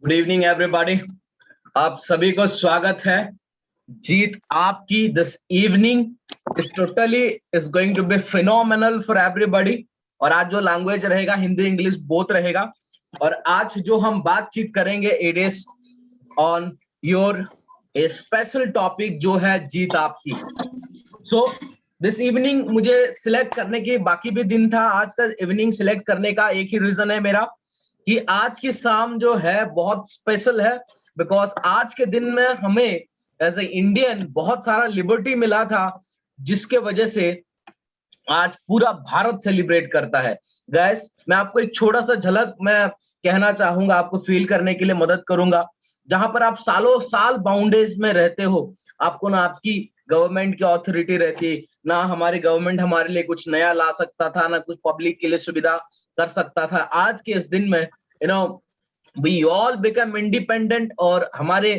Good evening everybody. आप सभी को स्वागत है। जीत आपकी this evening is totally is going to be phenomenal for everybody. और आज जो लैंग्वेज रहेगा हिंदी इंग्लिश बोथ रहेगा। और आज जो हम बातचीत करेंगे it is on your A special topic जो है जीत आपकी। सो दिस इवनिंग मुझे सिलेक्ट करने की बाकी भी दिन था, आज का इवनिंग सिलेक्ट करने का एक ही रीजन है मेरा कि आज की शाम जो है बहुत स्पेशल है। बिकॉज आज के दिन में हमें एज ए इंडियन बहुत सारा लिबर्टी मिला था, जिसके वजह से आज पूरा भारत सेलिब्रेट करता है। गैस मैं आपको एक छोटा सा झलक मैं कहना चाहूंगा, आपको फील करने के लिए मदद करूंगा। जहां पर आप सालों साल बाउंडेज में रहते हो, आपको ना आपकी गवर्नमेंट की अथॉरिटी रहती, ना हमारी गवर्नमेंट हमारे लिए कुछ नया ला सकता था, ना कुछ पब्लिक के लिए सुविधा कर सकता था। आज के इस दिन में वी ऑल बिकम इंडिपेंडेंट और हमारे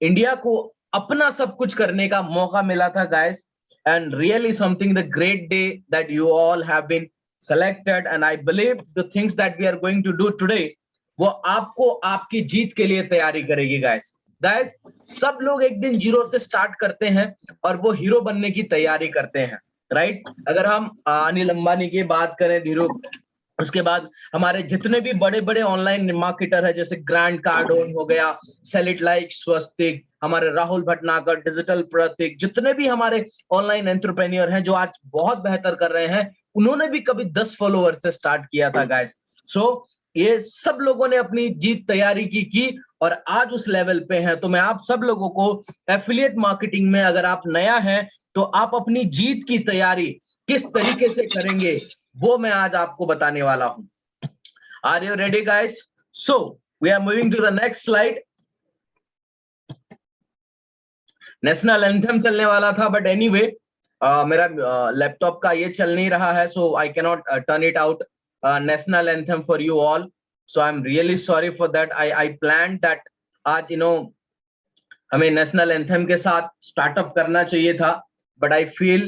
इंडिया को अपना सब कुछ करने का मौका मिला था guys. And really something the great day that you all have been selected and I believe the things that we are going to do today वो आपको आपकी जीत के लिए तैयारी करेगी गाइस। सब लोग एक दिन जीरो से स्टार्ट करते हैं और वो हीरो बनने की तैयारी करते हैं, राइट। अगर हम अनिल अंबानी की बात करें, धीरू, उसके बाद हमारे जितने भी बड़े बड़े ऑनलाइन मार्केटर है जैसे ग्रैंड कार्डोन हो गया, सेल इट लाइक स्वस्तिक, हमारे राहुल भटनागर, डिजिटल प्रतीक, जितने भी हमारे ऑनलाइन एंटरप्रेन्योर हैं जो आज बहुत बेहतर कर रहे हैं, उन्होंने भी कभी 10 फॉलोअर से स्टार्ट किया था गाइस। सो ये सब लोगों ने अपनी जीत तैयारी की और आज उस लेवल पे हैं। तो मैं आप सब लोगों को एफिलिएट मार्केटिंग में अगर आप नया है तो आप अपनी जीत की तैयारी किस तरीके से करेंगे वो मैं आज आपको बताने वाला हूं। Are you ready guys? So we are moving to the next slide. National anthem चलने वाला था बट एनीवे मेरा लैपटॉप का ये चल नहीं रहा है, so I can not turn it out national anthem for you all. So I am really sorry for that. I plan that आज हमें नेशनल एंथम के साथ स्टार्टअप करना चाहिए था, but I feel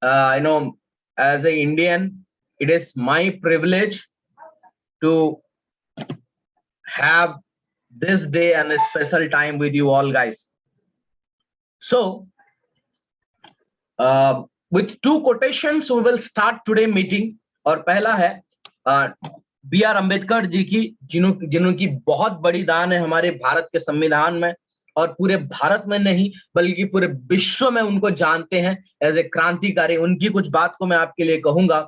as a Indian it is my privilege to have this day and a special time with you all guys. So with two quotations we will start today meeting. और पहला है B are Ambedkar ji की, जिन्होंने बहुत बड़ी दान है हमारे भारत के संविधान में, और पूरे भारत में नहीं बल्कि पूरे विश्व में उनको जानते हैं एज ए क्रांतिकारी। उनकी कुछ बात को मैं आपके लिए कहूंगा।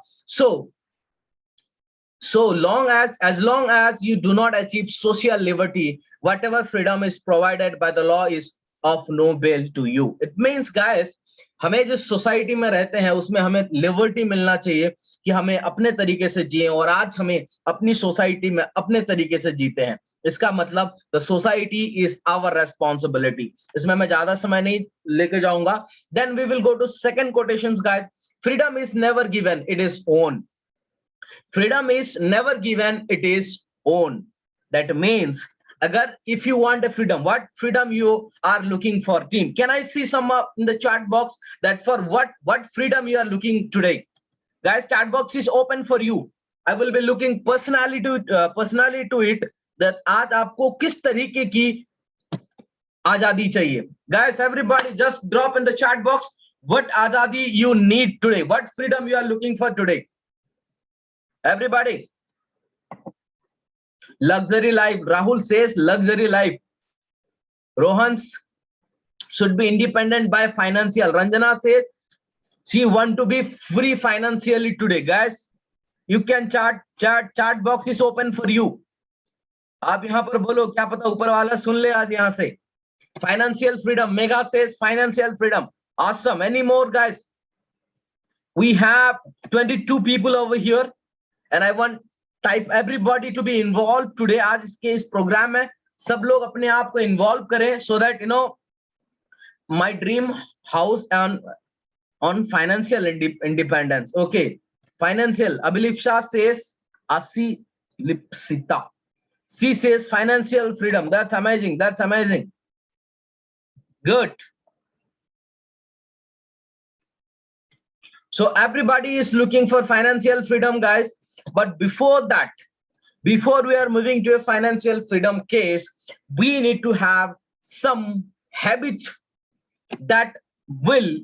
So long as you do not achieve social liberty, whatever freedom is provided by the law is of no avail to you. It means guys, हमें जिस सोसाइटी में रहते हैं उसमें हमें लिबर्टी मिलना चाहिए कि हमें अपने तरीके से जिए, और आज हमें अपनी सोसाइटी में अपने तरीके से जीते हैं। इसका मतलब the society is our responsibility. इसमें मैं ज्यादा समय नहीं लेके जाऊंगा। Then we will go to second quotations guys. Freedom is never given, it is own. Freedom is never given, it is owned. That means agar if you want a freedom, what freedom you are looking for, team? Can I see some in the chat box that for what freedom you are looking today? Guys, chat box is open for you. I will be looking personally to it that aaj aapko kis tarike ki azadi chahiye. Guys, everybody just drop in the chat box what azadi you need today, what freedom you are looking for today. Everybody, luxury life. Rahul says luxury life. Rohan should be independent by financial. Ranjana says she want to be free financially today. Guys, you can chat box is open for you. आप यहाँ पर बोलो, क्या पता ऊपर वाला सुन ले आज यहाँ से। Financial freedom. Mega says financial freedom. Awesome. Any more guys? We have 22 people over here. And I want type everybody to be involved today. आज इसके इस प्रोग्राम में सब लोग अपने आप को इन्वॉल्व करें so that my dream house on financial independence. Okay, financial. Abhilipsha says Lipsita. She says financial freedom. That's amazing. That's amazing. Good. So everybody is looking for financial freedom, guys. But before that, before we are moving to a financial freedom case, we need to have some habits that will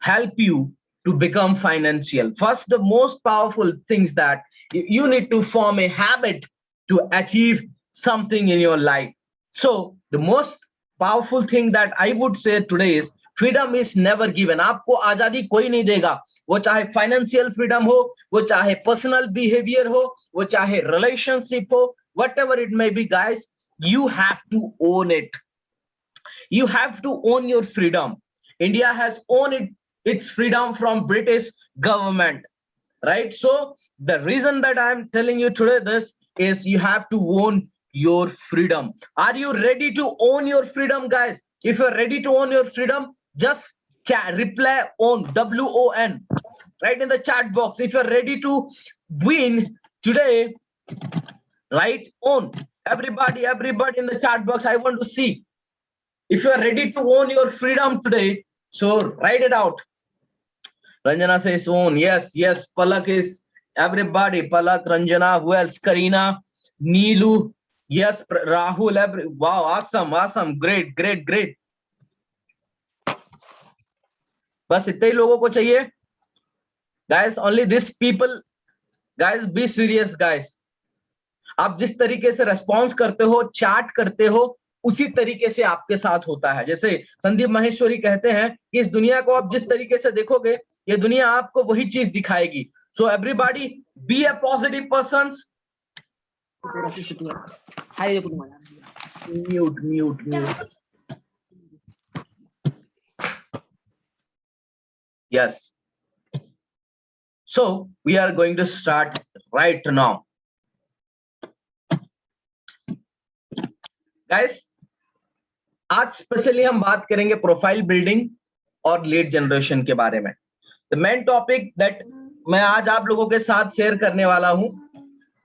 help you to become financial. First, the most powerful things that you need to form a habit to achieve something in your life. So the most powerful thing that I would say today is freedom is never given. आपको आजादी कोई नहीं देगा, वो चाहे financial freedom हो, वो चाहे पर्सनल बिहेवियर हो, वो चाहे रिलेशनशिप हो, whatever it may be, guys, you have to own it. You have to own your freedom. India has owned its freedom from British government, right? So the reason that I'm telling you today this is you have to own your freedom. Are you ready to own your freedom, guys? If you're ready to own your freedom, just reply on, WON, right in the chat box. If you're ready to win today, right on. Everybody in the chat box, I want to see. If you are ready to own your freedom today, so write it out. Ranjana says own. Yes, yes. Palak is everybody. Palak, Ranjana, who else? Karina, Neelu. Yes, Rahul. Wow, awesome, awesome. Great, great, great. बस इतने ही लोगों को चाहिए. Guys, only these people. Guys, be serious, guys. आप जिस तरीके से response करते हो, चैट करते हो, उसी तरीके से आपके साथ होता है. जैसे संदीप माहेश्वरी कहते हैं कि इस दुनिया को आप जिस तरीके से देखोगे, ये दुनिया आपको वही चीज दिखाएगी. So everybody be a positive persons. Mute. Yes. So we are going to start right now. Guys, आज स्पेशली हम बात करेंगे प्रोफाइल बिल्डिंग और लीड जनरेशन के बारे में. द मेन टॉपिक दैट मैं आज आप लोगों के साथ शेयर करने वाला हूं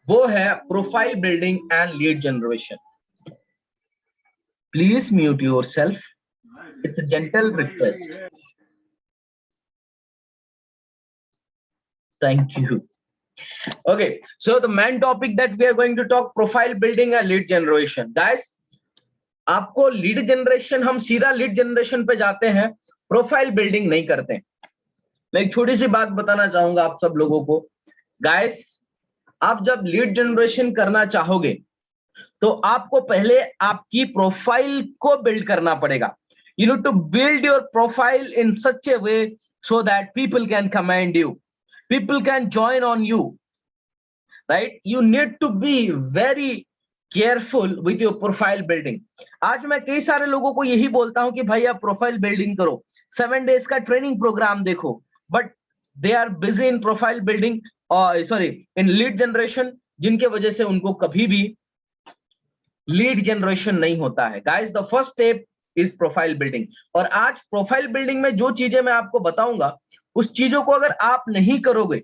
वो है profile building and lead generation. Please mute yourself. It's a gentle request. Thank you. Okay, so the main topic that we are going to talk, profile building and lead generation. Guys, आपको lead generation, हम सीधा lead generation पे जाते हैं, profile building नहीं करते. मैं एक छोटी सी बात बताना चाहूंगा आप सब लोगों को. गाइस, आप जब लीड जनरेशन करना चाहोगे तो आपको पहले आपकी प्रोफाइल को बिल्ड करना पड़ेगा. You need to build your profile in such a way so that people can commend you, people can join on you, right? You need to be very careful with your profile building. आज मैं कई सारे लोगों को यही बोलता हूं कि भाई आप प्रोफाइल बिल्डिंग करो, 7 डेज का ट्रेनिंग प्रोग्राम देखो, but they are busy in profile building और सॉरी इन लीड जनरेशन, जिनके वजह से उनको कभी भी लीड जनरेशन नहीं होता है. Guys, the first step is profile building. और आज प्रोफाइल बिल्डिंग में जो चीजें मैं आपको बताऊंगा, उस चीजों को अगर आप नहीं करोगे,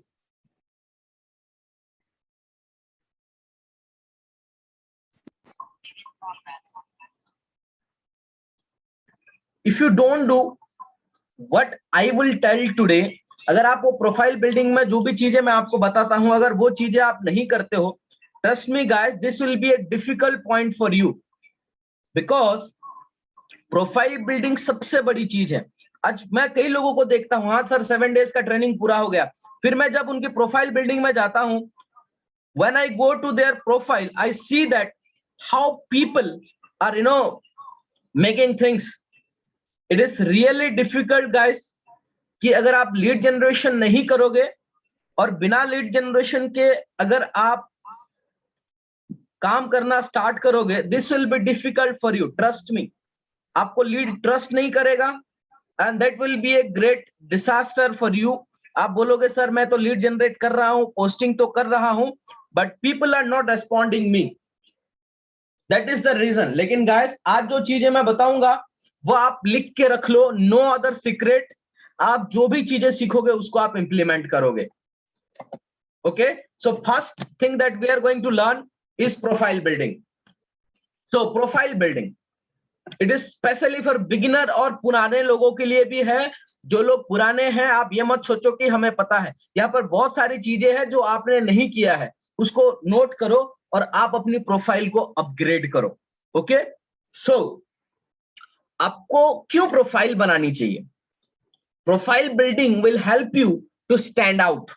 if you don't do what I will tell today, अगर आप वो प्रोफाइल बिल्डिंग में जो भी चीजें मैं आपको बताता हूं, अगर वो चीजें आप नहीं करते हो, trust me guys, this will be a difficult point for you, because profile building सबसे बड़ी चीज है. आज मैं कई लोगों को देखता हूं, हाँ सर 7 डेज का ट्रेनिंग पूरा हो गया, फिर मैं जब उनकी प्रोफाइल बिल्डिंग में जाता हूं, when I go to their profile, I see that how people are making things. It is really difficult guys कि अगर आप लीड जनरेशन नहीं करोगे और बिना लीड जनरेशन के अगर आप काम करना स्टार्ट करोगे, this will be difficult for you, trust me. आपको लीड ट्रस्ट नहीं करेगा and that will be a great disaster for you. आप बोलोगे सर मैं तो लीड जनरेट कर रहा हूं, पोस्टिंग तो कर रहा हूं, but people are not responding me. That is the reason. लेकिन guys, आज जो चीजें मैं बताऊंगा वो आप लिख के रख लो, नो अदर सीक्रेट. आप जो भी चीजें सीखोगे उसको आप इंप्लीमेंट करोगे. Okay, so first thing that we are going to learn is profile building. So profile building, it is specially for beginner, और पुराने लोगों के लिए भी है. जो लोग पुराने हैं, आप ये मत सोचो कि हमें पता है. यहाँ पर बहुत सारी चीजें हैं जो आपने नहीं किया है. उसको नोट करो और आप अपनी प्रोफाइल को अपग्रेड करो। ओके, सो आपको क्यों प्रोफाइल बनानी चाहिए? Profile building will help you to stand out.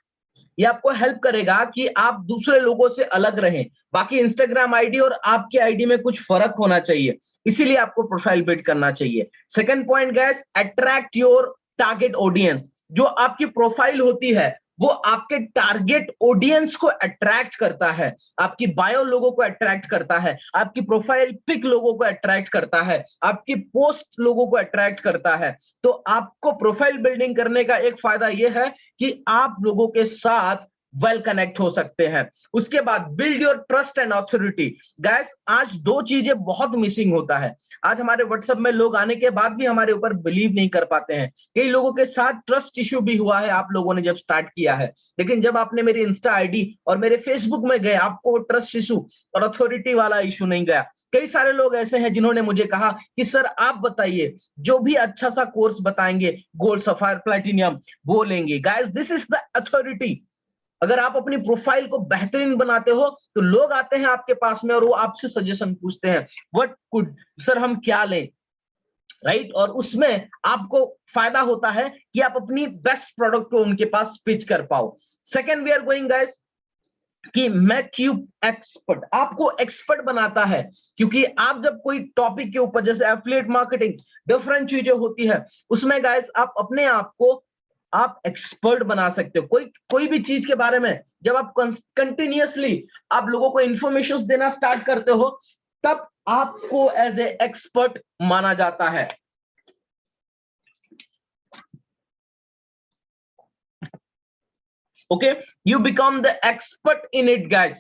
ये आपको हेल्प करेगा कि आप दूसरे लोगों से अलग रहें। बाकी इंस्टाग्राम आईडी और आपकी आईडी में कुछ फर्क होना चाहिए, इसीलिए आपको प्रोफाइल बिल्ड करना चाहिए। Second point guys, attract your target audience. जो आपकी प्रोफाइल होती है वो आपके टारगेट ऑडियंस को अट्रैक्ट करता है, आपकी बायो लोगों को अट्रैक्ट करता है, आपकी प्रोफाइल पिक लोगों को अट्रैक्ट करता है, आपकी पोस्ट लोगों को अट्रैक्ट करता है। तो आपको प्रोफाइल बिल्डिंग करने का एक फायदा यह है कि आप लोगों के साथ वेल कनेक्ट हो सकते हैं। उसके बाद build your trust and authority. Guys, आज दो चीजें बहुत मिसिंग होता है। आज हमारे व्हाट्सएप में लोग आने के बाद भी हमारे ऊपर बिलीव नहीं कर पाते हैं। कई लोगों के साथ ट्रस्ट इश्यू भी हुआ है आप लोगों ने जब स्टार्ट किया है, लेकिन जब आपने मेरी इंस्टा आईडी और मेरे फेसबुक में गए, आपको वो ट्रस्ट इशू और अथॉरिटी वाला इशू नहीं गया। कई सारे लोग ऐसे हैं जिन्होंने मुझे कहा कि सर आप बताइए, जो भी अच्छा सा कोर्स बताएंगे गोल्ड, सफायर, प्लैटिनियम, वो लेंगे। Guys, this is the authority. अगर आप अपनी प्रोफाइल को बेहतरीन बनाते हो तो लोग आते हैं आपके पास में और वो आपसे सजेशन पूछते हैं, व्हाट कुड सर, हम क्या लें, राइट? और उसमें आपको फायदा होता है कि आप अपनी बेस्ट प्रोडक्ट को उनके पास पिच कर पाओ। Second, we are going guys कि मेक यू एक्सपर्ट। आपको एक्सपर्ट बनाता है, क्योंकि आप जब कोई टॉपिक के ऊपर, जैसे एफिलिएट मार्केटिंग, डिफरेंट चीजें होती है, उसमें गाइस आप अपने आप को आप एक्सपर्ट बना सकते हो। कोई भी चीज के बारे में जब आप कंटिन्यूअसली आप लोगों को इंफॉर्मेशन देना स्टार्ट करते हो, तब आपको एज ए एक्सपर्ट माना जाता है। Okay, you become the expert in it, guys.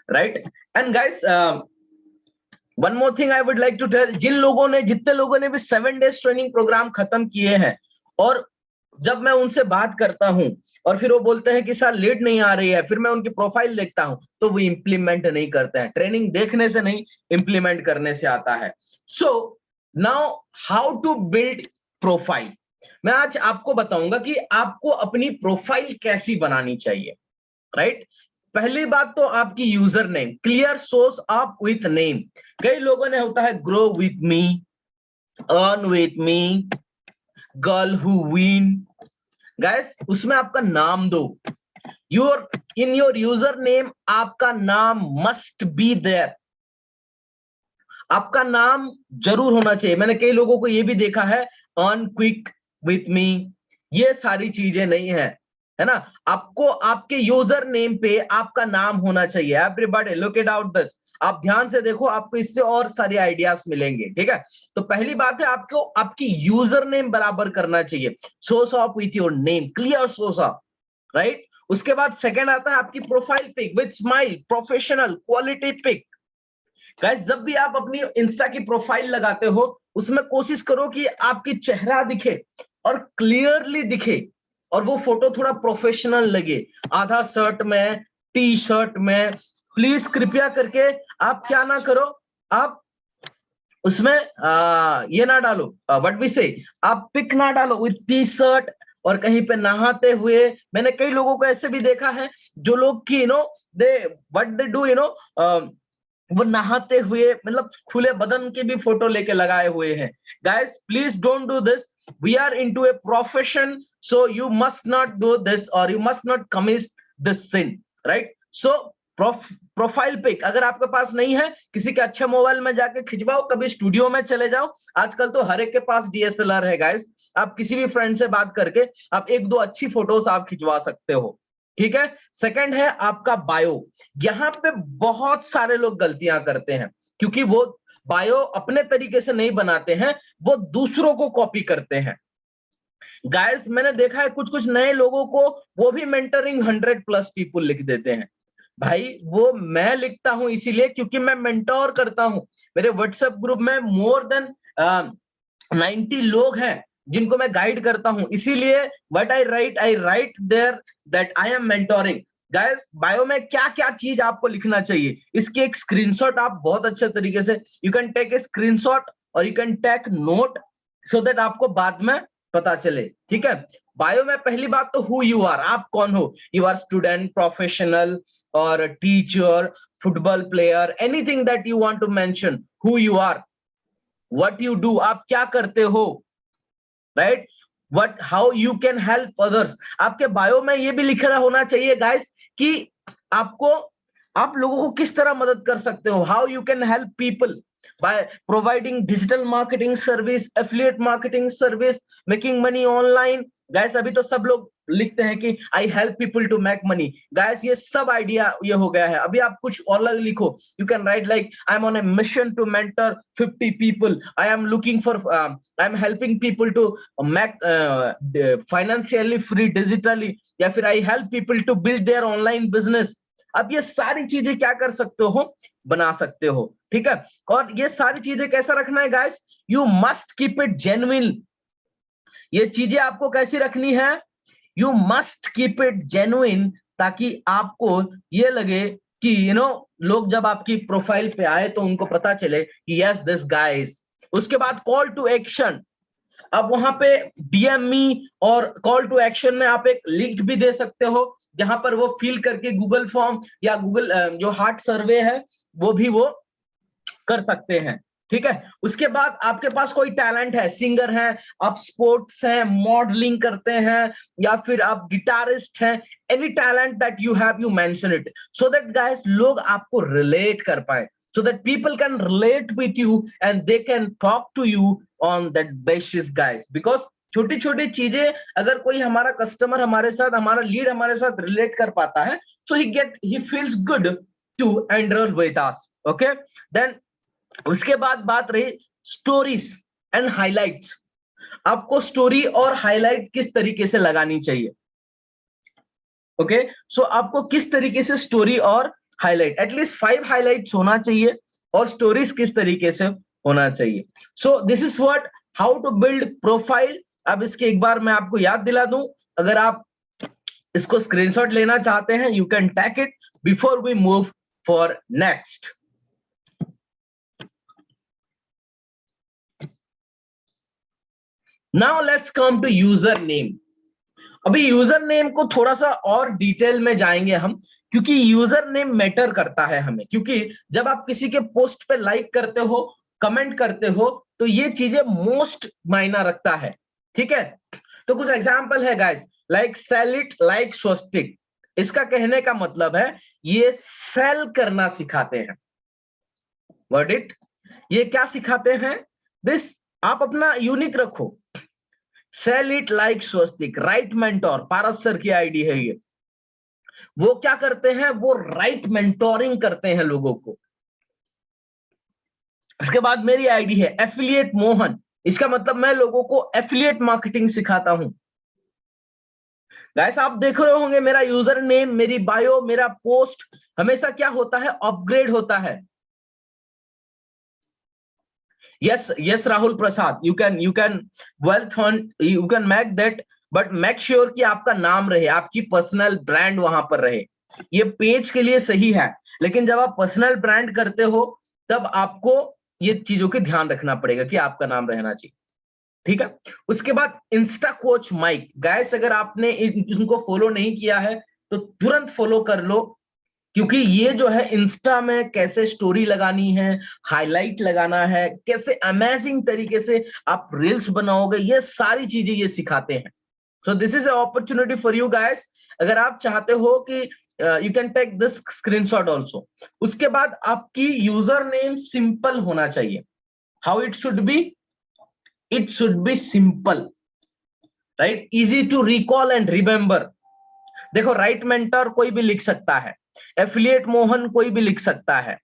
Right? And guys, one more thing I would like to tell, जितने लोगों ने भी 7 days ट्रेनिंग प्रोग्राम खत्म किए हैं, और जब मैं उनसे बात करता हूं और फिर वो बोलते हैं कि सर लीड नहीं आ रही है, फिर मैं उनकी प्रोफाइल देखता हूं तो वो इंप्लीमेंट नहीं करते हैं। ट्रेनिंग देखने से नहीं, इंप्लीमेंट करने से आता है। So now how to build profile. मैं आज आपको बताऊंगा कि आपको अपनी प्रोफाइल कैसी बनानी चाहिए, राइट? पहली बात तो आपकी user name, clear source up with name. कई लोगों ने होता है grow with me, earn with me, girl who win. Guys, उसमें आपका नाम दो। इन योर यूजर नेम आपका नाम मस्ट बी देयर। आपका नाम जरूर होना चाहिए। मैंने कई लोगों को ये भी देखा है, अर्न क्विक विथ मी, ये सारी चीजें नहीं है ना? आपको आपके यूजर नेम पे आपका नाम होना चाहिए। Everybody look it out this. आप ध्यान से देखो, आपको इससे और सारे आइडियाज मिलेंगे, ठीक है? तो पहली बात है, आपको आपकी यूजर नेम बराबर करना चाहिए। Source of with your name, clear source of, right? उसके बाद सेकंड आता है आपकी profile pic with smile, professional quality pic. Guys, जब भी आप अपनी इंस्टा की प्रोफाइल लगाते हो, उसमें कोशिश करो कि आपकी चेहरा दिखे और क्लियरली दिखे, और वो फोटो थोड़ा प्रोफेशनल लगे। आधा शर्ट में, टी शर्ट में, प्लीज कृपया करके आप क्या ना करो, आप उसमें ये ना डालो, व्हाट वी से, आप पिक ना डालो विथ टी शर्ट और कहीं पे नहाते हुए। मैंने कई लोगों को ऐसे भी देखा है, जो लोग की दे व्हाट दे डू, वो नहाते हुए, मतलब खुले बदन की भी फोटो लेके लगाए हुए हैं। Guys, please don't do this. We are into a profession, so you must not do this और you must not commit this sin, right? So profile pic अगर आपके पास नहीं है, किसी के अच्छे मोबाइल में जाके खिंचवाओ, कभी स्टूडियो में चले जाओ। आजकल तो हर एक के पास डीएसएलआर है गाइस। आप किसी भी फ्रेंड से बात करके आप एक दो अच्छी फोटोज आप खिंचवा सकते हो, ठीक है? सेकंड है आपका बायो। यहां पे बहुत सारे लोग गलतियां करते हैं, क्योंकि वो बायो अपने तरीके से नहीं बनाते हैं, वो दूसरों को कॉपी करते हैं। गाइस, मैंने देखा है कुछ कुछ नए लोगों को, वो भी मेंटरिंग 100+ पीपल लिख देते हैं। भाई, वो मैं लिखता हूं इसीलिए क्योंकि मैं मेंटोर करता हूं। मेरे व्हाट्सएप ग्रुप में मोर देन 90 लोग हैं जिनको मैं गाइड करता हूं, इसीलिए what I write there that I am mentoring. Guys, bio में क्या क्या चीज आपको लिखना चाहिए, इसकी एक स्क्रीनशॉट आप बहुत अच्छे तरीके से, you can take a screenshot और you can take note, so that आपको बाद में पता चले, ठीक है? बायो में पहली बात तो हु यू आर, आप कौन हो, यू आर स्टूडेंट, प्रोफेशनल और teacher, football player, anything that you want to mention, who you are, what you do, आप क्या करते हो, right, what how you can help others. आपके बायो में ये भी लिखा होना चाहिए गाइस कि आप लोगों को किस तरह मदद कर सकते हो, how you can help people by providing digital marketing service, affiliate marketing service, making money online. Guys अभी तो सब लोग लिखते हैं कि I help people to make money. Guys ये सब आइडिया ये हो गया है, अभी आप कुछ और लिखो, you can write like I am on a mission to mentor 50 people, I am looking for I am helping people to make financially free digitally, या फिर I help people to build their online business. अब ये सारी चीजें क्या कर सकते हो, बना सकते हो, ठीक है। और ये सारी चीजें कैसा रखना है guys, you must keep it genuine. ये चीजें आपको कैसी रखनी है, you must keep it genuine, ताकि आपको ये लगे कि लोग जब आपकी प्रोफाइल पे आए तो उनको पता चले कि यस दिस गाय इज। उसके बाद कॉल टू एक्शन, अब वहां पे डीएम मी और कॉल टू एक्शन में आप एक लिंक भी दे सकते हो, जहां पर वो फिल करके गूगल फॉर्म या गूगल जो हार्ट सर्वे है वो भी वो कर सकते हैं, ठीक है। उसके बाद आपके पास कोई टैलेंट है, सिंगर है, आप स्पोर्ट्स हैं, मॉडलिंग करते हैं, या फिर आप गिटारिस्ट हैं, any talent that you have, you mention it, so that guys लोग आपको रिलेट कर पाए, so that people can relate with you and they can talk to you on that basis guys, because छोटी छोटी चीजें अगर कोई हमारा कस्टमर हमारे साथ, हमारा लीड हमारे साथ रिलेट कर पाता है, so he feels good to enroll with us, okay। then उसके बाद बात रही स्टोरीज एंड हाइलाइट्स, आपको स्टोरी और हाईलाइट किस तरीके से लगानी चाहिए, ओके। सो आपको किस तरीके से स्टोरी और हाईलाइट, एटलीस्ट 5 हाइलाइट्स होना चाहिए, और स्टोरीज किस तरीके से होना चाहिए। So this is what how to build profile. अब इसके एक बार मैं आपको याद दिला दूं, अगर आप इसको स्क्रीनशॉट लेना चाहते हैं, you can take it before we move for next. Now let's come to username. अभी यूजर नेम को थोड़ा सा और डिटेल में जाएंगे हम, क्योंकि यूजर नेम मैटर करता है हमें, क्योंकि जब आप किसी के पोस्ट पे लाइक करते हो, कमेंट करते हो, तो ये चीजें मोस्ट मायना रखता है, ठीक है। तो कुछ एग्जांपल है guys, like sell it like Swastik. इसका कहने का मतलब है ये सेल करना सिखाते हैं, वर्ड इट, ये क्या सिखाते हैं, दिस आप अपना यूनिक रखो, sell it like Swastik, right mentor, Paras sir की आईडी है ये, वो क्या करते हैं, वो राइट मेंटोरिंग करते हैं लोगों को। इसके बाद मेरी आईडी है एफिलिएट मोहन, इसका मतलब मैं लोगों को एफिलिएट मार्केटिंग सिखाता हूं। गाइस आप देख रहे होंगे मेरा यूजर नेम, मेरी बायो, मेरा पोस्ट हमेशा क्या होता है, अपग्रेड होता है। yes Rahul Prasad, you can wealth hunt, you can make that, but make sure कि आपका नाम रहे, आपकी पर्सनल ब्रांड वहां पर रहे। ये पेज के लिए सही है, लेकिन जब आप पर्सनल ब्रांड करते हो तब आपको ये चीजों की ध्यान रखना पड़ेगा कि आपका नाम रहना चाहिए, ठीक है। उसके बाद इंस्टा कोच माइक, गाइस अगर आपने इनको फॉलो नहीं किया है तो तुरंत फॉलो कर लो, क्योंकि ये जो है इंस्टा में कैसे स्टोरी लगानी है, हाईलाइट लगाना है, कैसे अमेजिंग तरीके से आप रील्स बनाओगे, ये सारी चीजें ये सिखाते हैं। So this is a opportunity for you guys, अगर आप चाहते हो कि you can take this screenshot also. उसके बाद आपकी यूजर नेम सिंपल होना चाहिए, how it should be, it should be simple, right, easy to recall and remember. देखो राइट मेंटर कोई भी लिख सकता है, एफिलिएट मोहन कोई भी लिख सकता है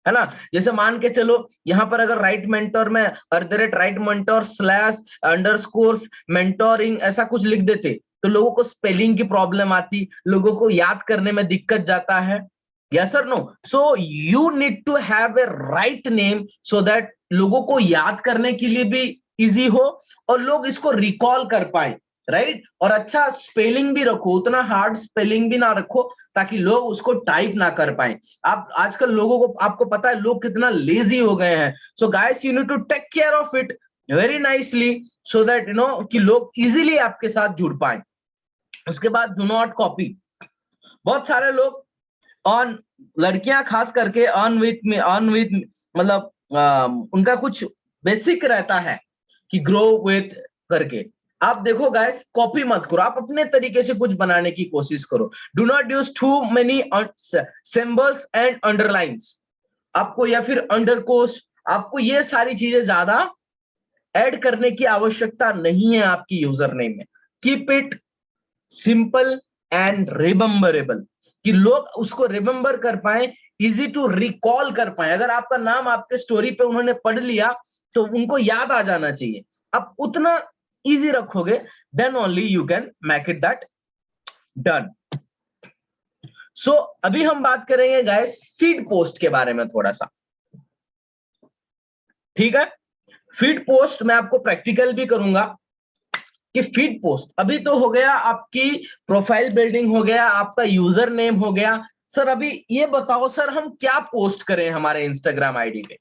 ना। जैसे मान के चलो यहां पर अगर राइट मेंटर में @राइट मेंटर /_ मेंटोरिंग ऐसा कुछ लिख देते तो लोगों को स्पेलिंग की प्रॉब्लम आती, लोगों को याद करने में दिक्कत जाता है, यस और no. So you need to have a right name so that लोगों को याद करने के लिए भी इजी हो और लोग इसको रिकॉल कर पाए, राइट। और अच्छा स्पेलिंग भी रखो, उतना हार्ड स्पेलिंग भी ना रखो ताकि लोग उसको टाइप ना कर पाए। आप आजकल लोगों को, आपको पता है लोग कितना लेजी हो गए हैं, so guys you need to take care of it, very nicely, so that you know कि लोग इजीली आपके साथ जुड़ पाए। उसके बाद डू नॉट कॉपी। बहुत सारे लोग ऑन, लड़कियां खास करके ऑन विथ मतलब उनका कुछ बेसिक रहता है कि ग्रो विथ करके। आप देखो गाइस, कॉपी मत करो, आप अपने तरीके से कुछ बनाने की कोशिश करो। Do not use too many symbols and underlines, आपको या फिर अंडरकोर्स, आपको ये सारी चीजें ज्यादा ऐड करने की आवश्यकता नहीं है आपकी यूजर नेम में। Keep it simple and rememberable, कि लोग उसको रिमेम्बर कर पाए, इजी टू रिकॉल कर पाए। अगर आपका नाम आपके स्टोरी पे उन्होंने पढ़ लिया तो उनको याद आ जाना चाहिए। आप उतना इजी रखोगे, then only you can make it that done. So अभी हम बात करेंगे गाइस फीड पोस्ट के बारे में थोड़ा सा, ठीक है। फीड पोस्ट मैं आपको प्रैक्टिकल भी करूंगा कि फीड पोस्ट अभी तो हो गया, आपकी प्रोफाइल बिल्डिंग हो गया, आपका यूजर नेम हो गया। सर अभी ये बताओ सर, हम क्या पोस्ट करें हमारे इंस्टाग्राम आईडी पे?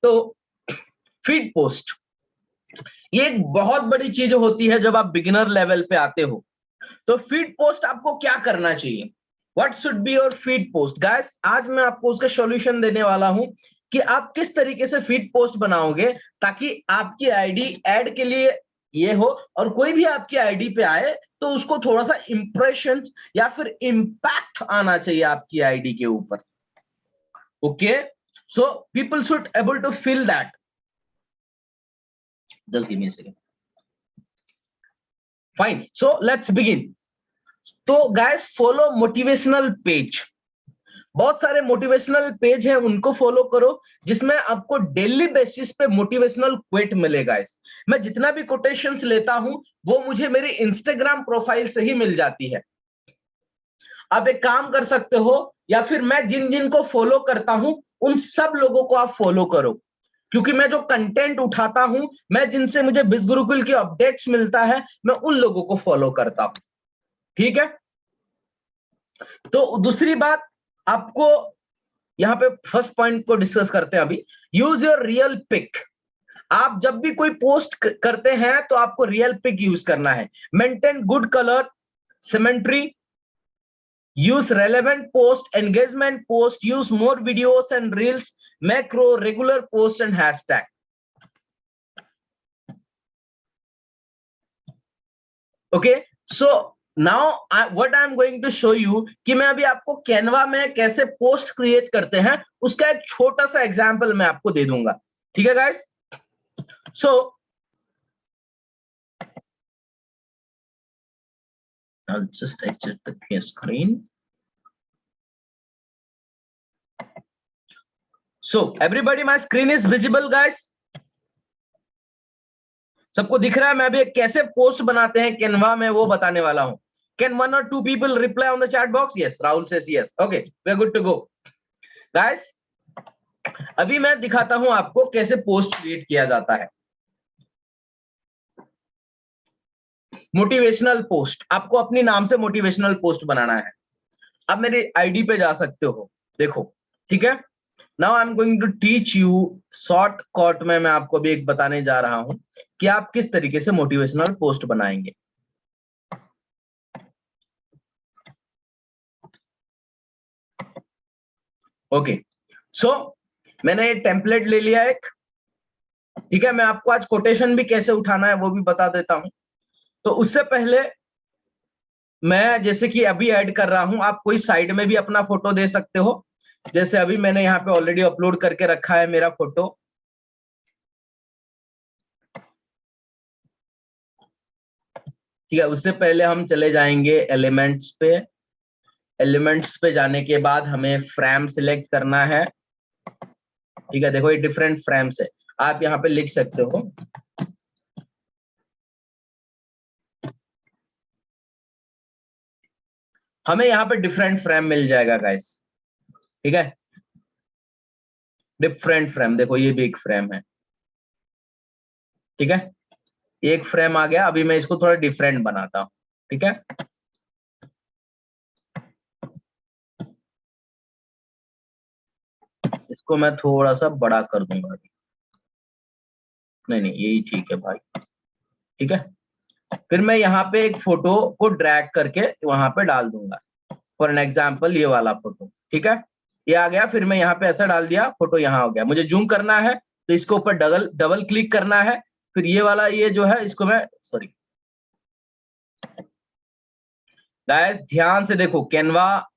तो फीड पोस्ट ये एक बहुत बड़ी चीज होती है जब आप बिगिनर लेवल पे आते हो। तो फीड पोस्ट आपको क्या करना चाहिए? What should be your feed post? Guys आज मैं आपको उसका सॉल्यूशन देने वाला हूं कि आप किस तरीके से फीड पोस्ट बनाओगे ताकि आपकी आईडी ऐड के लिए ये हो, और कोई भी आपकी आईडी पे आए तो उसको थोड़ा सा इंप्रेशन या फिर इंपैक्ट आना चाहिए आपकी आईडी के ऊपर। Okay, so people should able to feel that. Just give me a second. Fine, so let's begin. तो गाइस फॉलो मोटिवेशनल पेज। बहुत सारे मोटिवेशनल पेज है, उनको फॉलो करो जिसमें आपको डेली बेसिस पे मोटिवेशनल क्वेट मिलेगा। इस मैं जितना भी कोटेशंस लेता हूं वो मुझे मेरे इंस्टाग्राम प्रोफाइल से ही मिल जाती है। आप एक काम कर सकते हो, या फिर मैं जिन जिन को फॉलो करता हूं उन सब लोगों को आप फॉलो करो, क्योंकि मैं जो कंटेंट उठाता हूं, मैं जिनसे मुझे बिज गुरुकुल की अपडेट्स मिलता है, मैं उन लोगों को फॉलो करता हूं। ठीक है। तो दूसरी बात, आपको यहाँ पे फर्स्ट पॉइंट को डिस्कस करते हैं अभी। Use your real pic. आप जब भी कोई पोस्ट करते हैं तो आपको रियल पिक यूज करना है। Maintain good colour symmetry, use relevant post, engagement post, use more videos and reels, macro, regular post and hashtag. Okay, so now what I am going to show you कि मैं अभी आपको Canva में कैसे post create करते हैं उसका एक छोटा सा एग्जांपल मैं आपको दे दूंगा। ठीक है guys, so I'll just exit the screen. So everybody, my screen is visible guys. सबको दिख रहा है? मैं अभी कैसे पोस्ट बनाते हैं कैनवा में वो बताने वाला हूं। Can 1 or 2 people reply on the chat box? Yes, Rahul says yes. Okay, we are good to go. Guys, अभी मैं दिखाता हूं आपको कैसे पोस्ट क्रिएट किया जाता है। मोटिवेशनल पोस्ट, आपको अपने नाम से मोटिवेशनल पोस्ट बनाना है। आप मेरे आईडी पे जा सकते हो, देखो। ठीक है, now I am going to teach you shortcut में, मैं आपको भी एक बताने जा रहा हूं कि आप किस तरीके से मोटिवेशनल पोस्ट बनाएंगे। ओके, सो मैंने टेम्पलेट ले लिया एक। ठीक है, मैं आपको आज कोटेशन भी कैसे उठाना है वो भी बता देता हूं। तो उससे पहले मैं जैसे कि अभी ऐड कर रहा हूं, आप कोई साइड में भी अपना फोटो दे सकते हो। जैसे अभी मैंने यहाँ पे ऑलरेडी अपलोड करके रखा है मेरा फोटो। ठीक है, उससे पहले हम चले जाएंगे एलिमेंट्स पे। एलिमेंट्स पे जाने के बाद हमें फ्रेम सिलेक्ट करना है। ठीक है, देखो ये डिफरेंट फ्रेम्स है, आप यहाँ पे लिख सकते हो। हमें यहाँ पे डिफरेंट फ्रेम मिल जाएगा गाइस। ठीक है, डिफरेंट फ्रेम, देखो ये भी एक फ्रेम है। ठीक है, एक फ्रेम आ गया। अभी मैं इसको थोड़ा डिफरेंट बनाता हूँ। ठीक है, इसको मैं थोड़ा सा बड़ा कर दूंगा अभी। नहीं नहीं यही ठीक है भाई, ठीक है। फिर मैं यहाँ पे एक फोटो को ड्रैग करके वहां पे डाल दूंगा, फॉर एन एग्जाम्पल ये वाला फोटो, ठीक है। ये आ गया, फिर मैं यहाँ पे ऐसा डाल दिया, फोटो यहाँ हो गया। मुझे जूम करना है तो इसके ऊपर डबल डबल क्लिक करना है, फिर ये वाला ये जो है इसको मैं, सॉरी गाइस ध्यान से देखो, कैनवा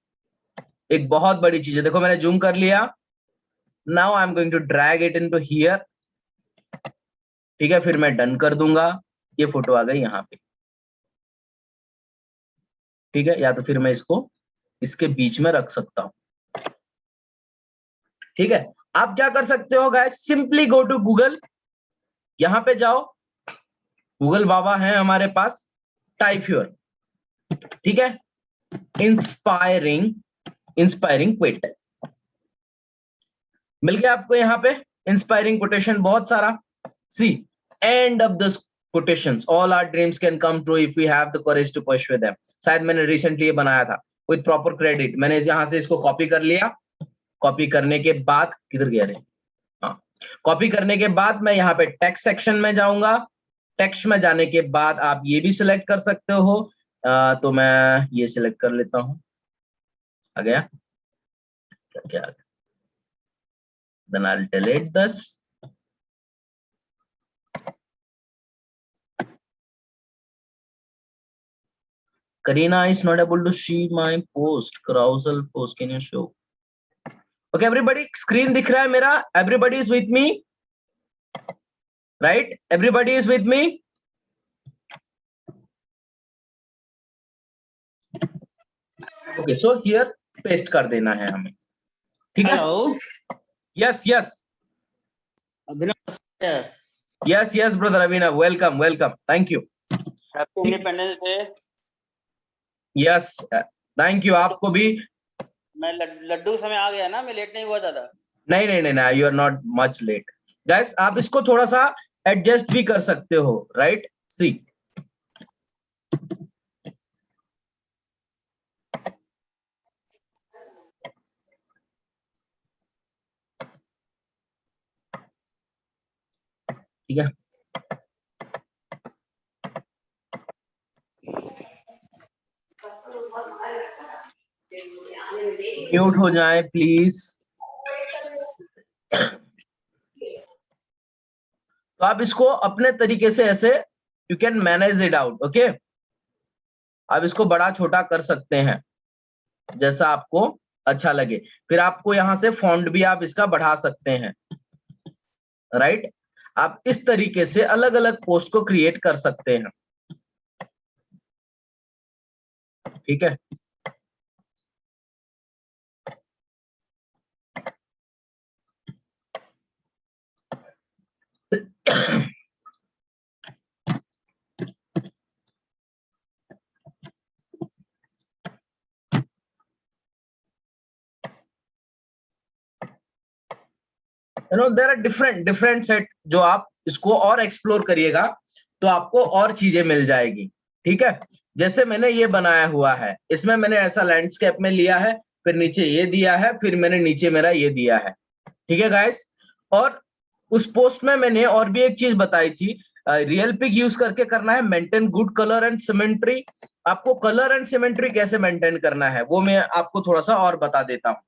एक बहुत बड़ी चीज है। देखो मैंने जूम कर लिया, now I am going to drag it into here, ठीक है। फिर मैं डन कर दूंगा, ये फोटो आ गई यहाँ पे, ठीक है। या तो फिर मैं इसको इसके बीच में रख सकता हूँ, ठीक है। आप क्या कर सकते हो guys, simply go to Google, यहां पे जाओ, गूगल बाबा है हमारे पास, टाइप योर, ठीक है, इंस्पायरिंग इंस्पायरिंग क्विट, मिल गया आपको यहाँ पे इंस्पायरिंग कोटेशन बहुत सारा। See end of this quotations, all our dreams can come true if we have the courage to pursue them। शायद मैंने रिसेंटली ये बनाया था विद प्रॉपर क्रेडिट। मैंने यहाँ से इसको कॉपी कर लिया, कॉपी करने के बाद किधर गया रे, हाँ, कॉपी करने के बाद मैं यहाँ पे टेक्स्ट सेक्शन में जाऊंगा। टेक्स्ट में जाने के बाद आप ये भी सिलेक्ट कर सकते हो, तो मैं ये सिलेक्ट कर लेता हूँ, आ गया क्या क्या आ गया, then I'll delete this। Karina is not able to see my post, carousel post, can you show? Okay everybody, screen दिख रहा है मेरा, everybody is with me, right? Everybody is with me? Okay, so here paste कर देना है हमें, ठीक है। Yes yes yes yes brother Abhinav, welcome welcome, thank you, happy independence day. yes thank you, आपको भी। मैं लड्डू समय आ गया ना, मैं लेट नहीं हुआ ज्यादा। नहीं नहीं नहीं नहीं, you are not much late guys. आप इसको थोड़ा सा एडजस्ट भी कर सकते हो, राइट? सी ठीक है, म्यूट हो जाए प्लीज। तो आप इसको अपने तरीके से ऐसे you can manage it out, okay. आप इसको बड़ा छोटा कर सकते हैं जैसा आपको अच्छा लगे। फिर आपको यहां से फॉन्ट भी आप इसका बढ़ा सकते हैं, राइट? आप इस तरीके से अलग अलग पोस्ट को क्रिएट कर सकते हैं, ठीक है। You know there are different set, जो आप इसको और एक्सप्लोर करिएगा तो आपको और चीजें मिल जाएगी, ठीक है। जैसे मैंने ये बनाया हुआ है, इसमें मैंने ऐसा लैंडस्केप में लिया है, फिर नीचे ये दिया है, फिर मैंने नीचे मेरा ये दिया है, ठीक है गाइस। और उस पोस्ट में मैंने और भी एक चीज बताई थी, रियल पिक यूज करके करना है, maintain good colour and symmetry. आपको कलर एंड सिमेट्री कैसे मेंटेन करना है वो मैं आपको थोड़ा सा और बता देता हूँ।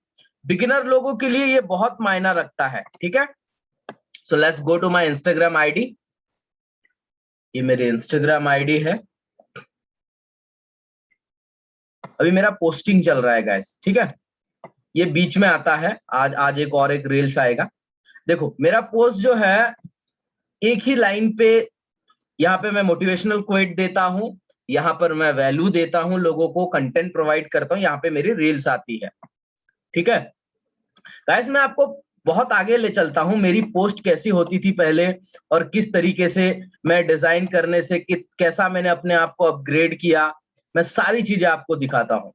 बिगिनर लोगों के लिए ये बहुत मायना रखता है, ठीक है। So let's go to my Instagram ID, ये मेरी इंस्टाग्राम आईडी है। अभी मेरा पोस्टिंग चल रहा है गाइस, ठीक है। ये बीच में आता है, आज एक रील्स आएगा। देखो मेरा पोस्ट जो है एक ही लाइन पे, यहाँ पे मैं मोटिवेशनल क्वोट देता हूँ, यहाँ पर मैं वैल्यू देता हूँ, लोगों को कंटेंट प्रोवाइड करता हूँ, यहाँ पे मेरी रील्स आती है, ठीक है। गाइस मैं आपको बहुत आगे ले चलता हूं, मेरी पोस्ट कैसी होती थी पहले और किस तरीके से मैं डिजाइन करने से कैसा मैंने अपने आप को अपग्रेड किया, मैं सारी चीजें आपको दिखाता हूं।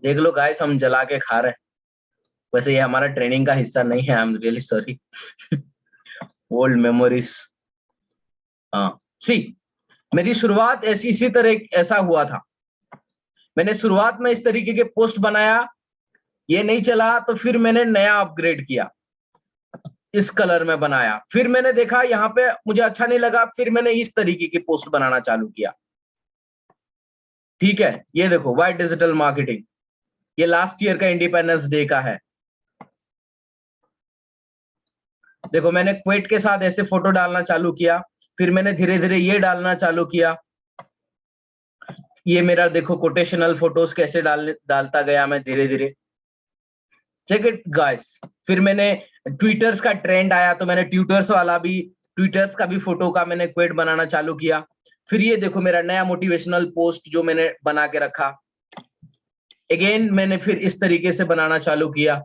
देख लो गाइस, हम जला के खा रहे हैं। वैसे ये हमारा ट्रेनिंग का हिस्सा नहीं है, आई am really sorry. Old memories. हाँ सी, मेरी शुरुआत ऐसी इसी तरह ऐसा हुआ था। मैंने शुरुआत में इस तरीके के पोस्ट बनाया, ये नहीं चला तो फिर मैंने नया अपग्रेड किया, इस कलर में बनाया, फिर मैंने देखा यहाँ पे मुझे अच्छा नहीं लगा, फिर मैंने इस तरीके की पोस्ट बनाना चालू किया। ठीक है, ये देखो वाई डिजिटल मार्केटिंग, ये लास्ट ईयर का इंडिपेंडेंस डे का है। देखो मैंने क्वेट के साथ ऐसे फोटो डालना चालू किया, फिर मैंने धीरे धीरे ये डालना चालू किया। ये मेरा देखो कोटेशनल फोटोज कैसे डालता गया मैं धीरे धीरे। Check it guys. फिर मैंने ट्विटर्स का ट्रेंड आया तो मैंने ट्विटर्स का भी फोटो का मैंने क्वेट बनाना चालू किया। फिर ये देखो मेरा नया मोटिवेशनल पोस्ट जो मैंने बना के रखा, अगेन मैंने फिर इस तरीके से बनाना चालू किया।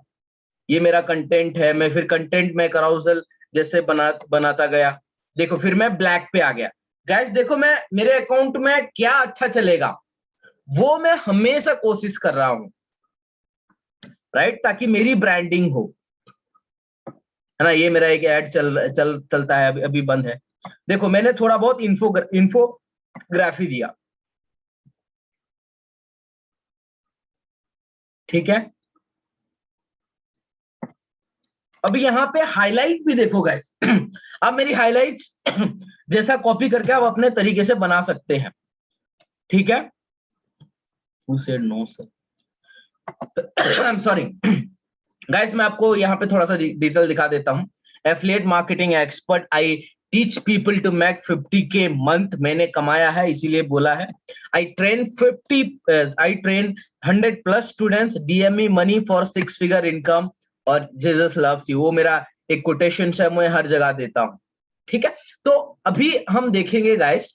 ये मेरा कंटेंट है, मैं फिर कंटेंट में कराउजल जैसे बनाता गया। देखो फिर मैं ब्लैक पे आ गया। गाइस देखो मैं मेरे अकाउंट में क्या अच्छा चलेगा वो मैं हमेशा कोशिश कर रहा हूं, राइट, ताकि मेरी ब्रांडिंग हो, है ना। ये मेरा एक ऐड चलता है, अभी बंद है। देखो मैंने थोड़ा बहुत इन्फोग्राफी दिया, ठीक है। अभी यहाँ पे हाईलाइट भी देखो गाइस। अब मेरी हाईलाइट्स जैसा कॉपी करके आप अपने तरीके से बना सकते हैं, ठीक है। Who said no sir? I'm sorry guys, मैं आपको यहाँ पे थोड़ा सा डिटेल दिखा देता हूँ। Affiliate marketing expert, I teach people to make 50K month, मैंने कमाया है इसीलिए बोला है। I train 100+ students, DM me money for 6 figure income, और जीसस लव्स यू, वो मेरा एक कोटेशन है, मैं हर जगह देता हूँ, ठीक है। तो अभी हम देखेंगे गाइस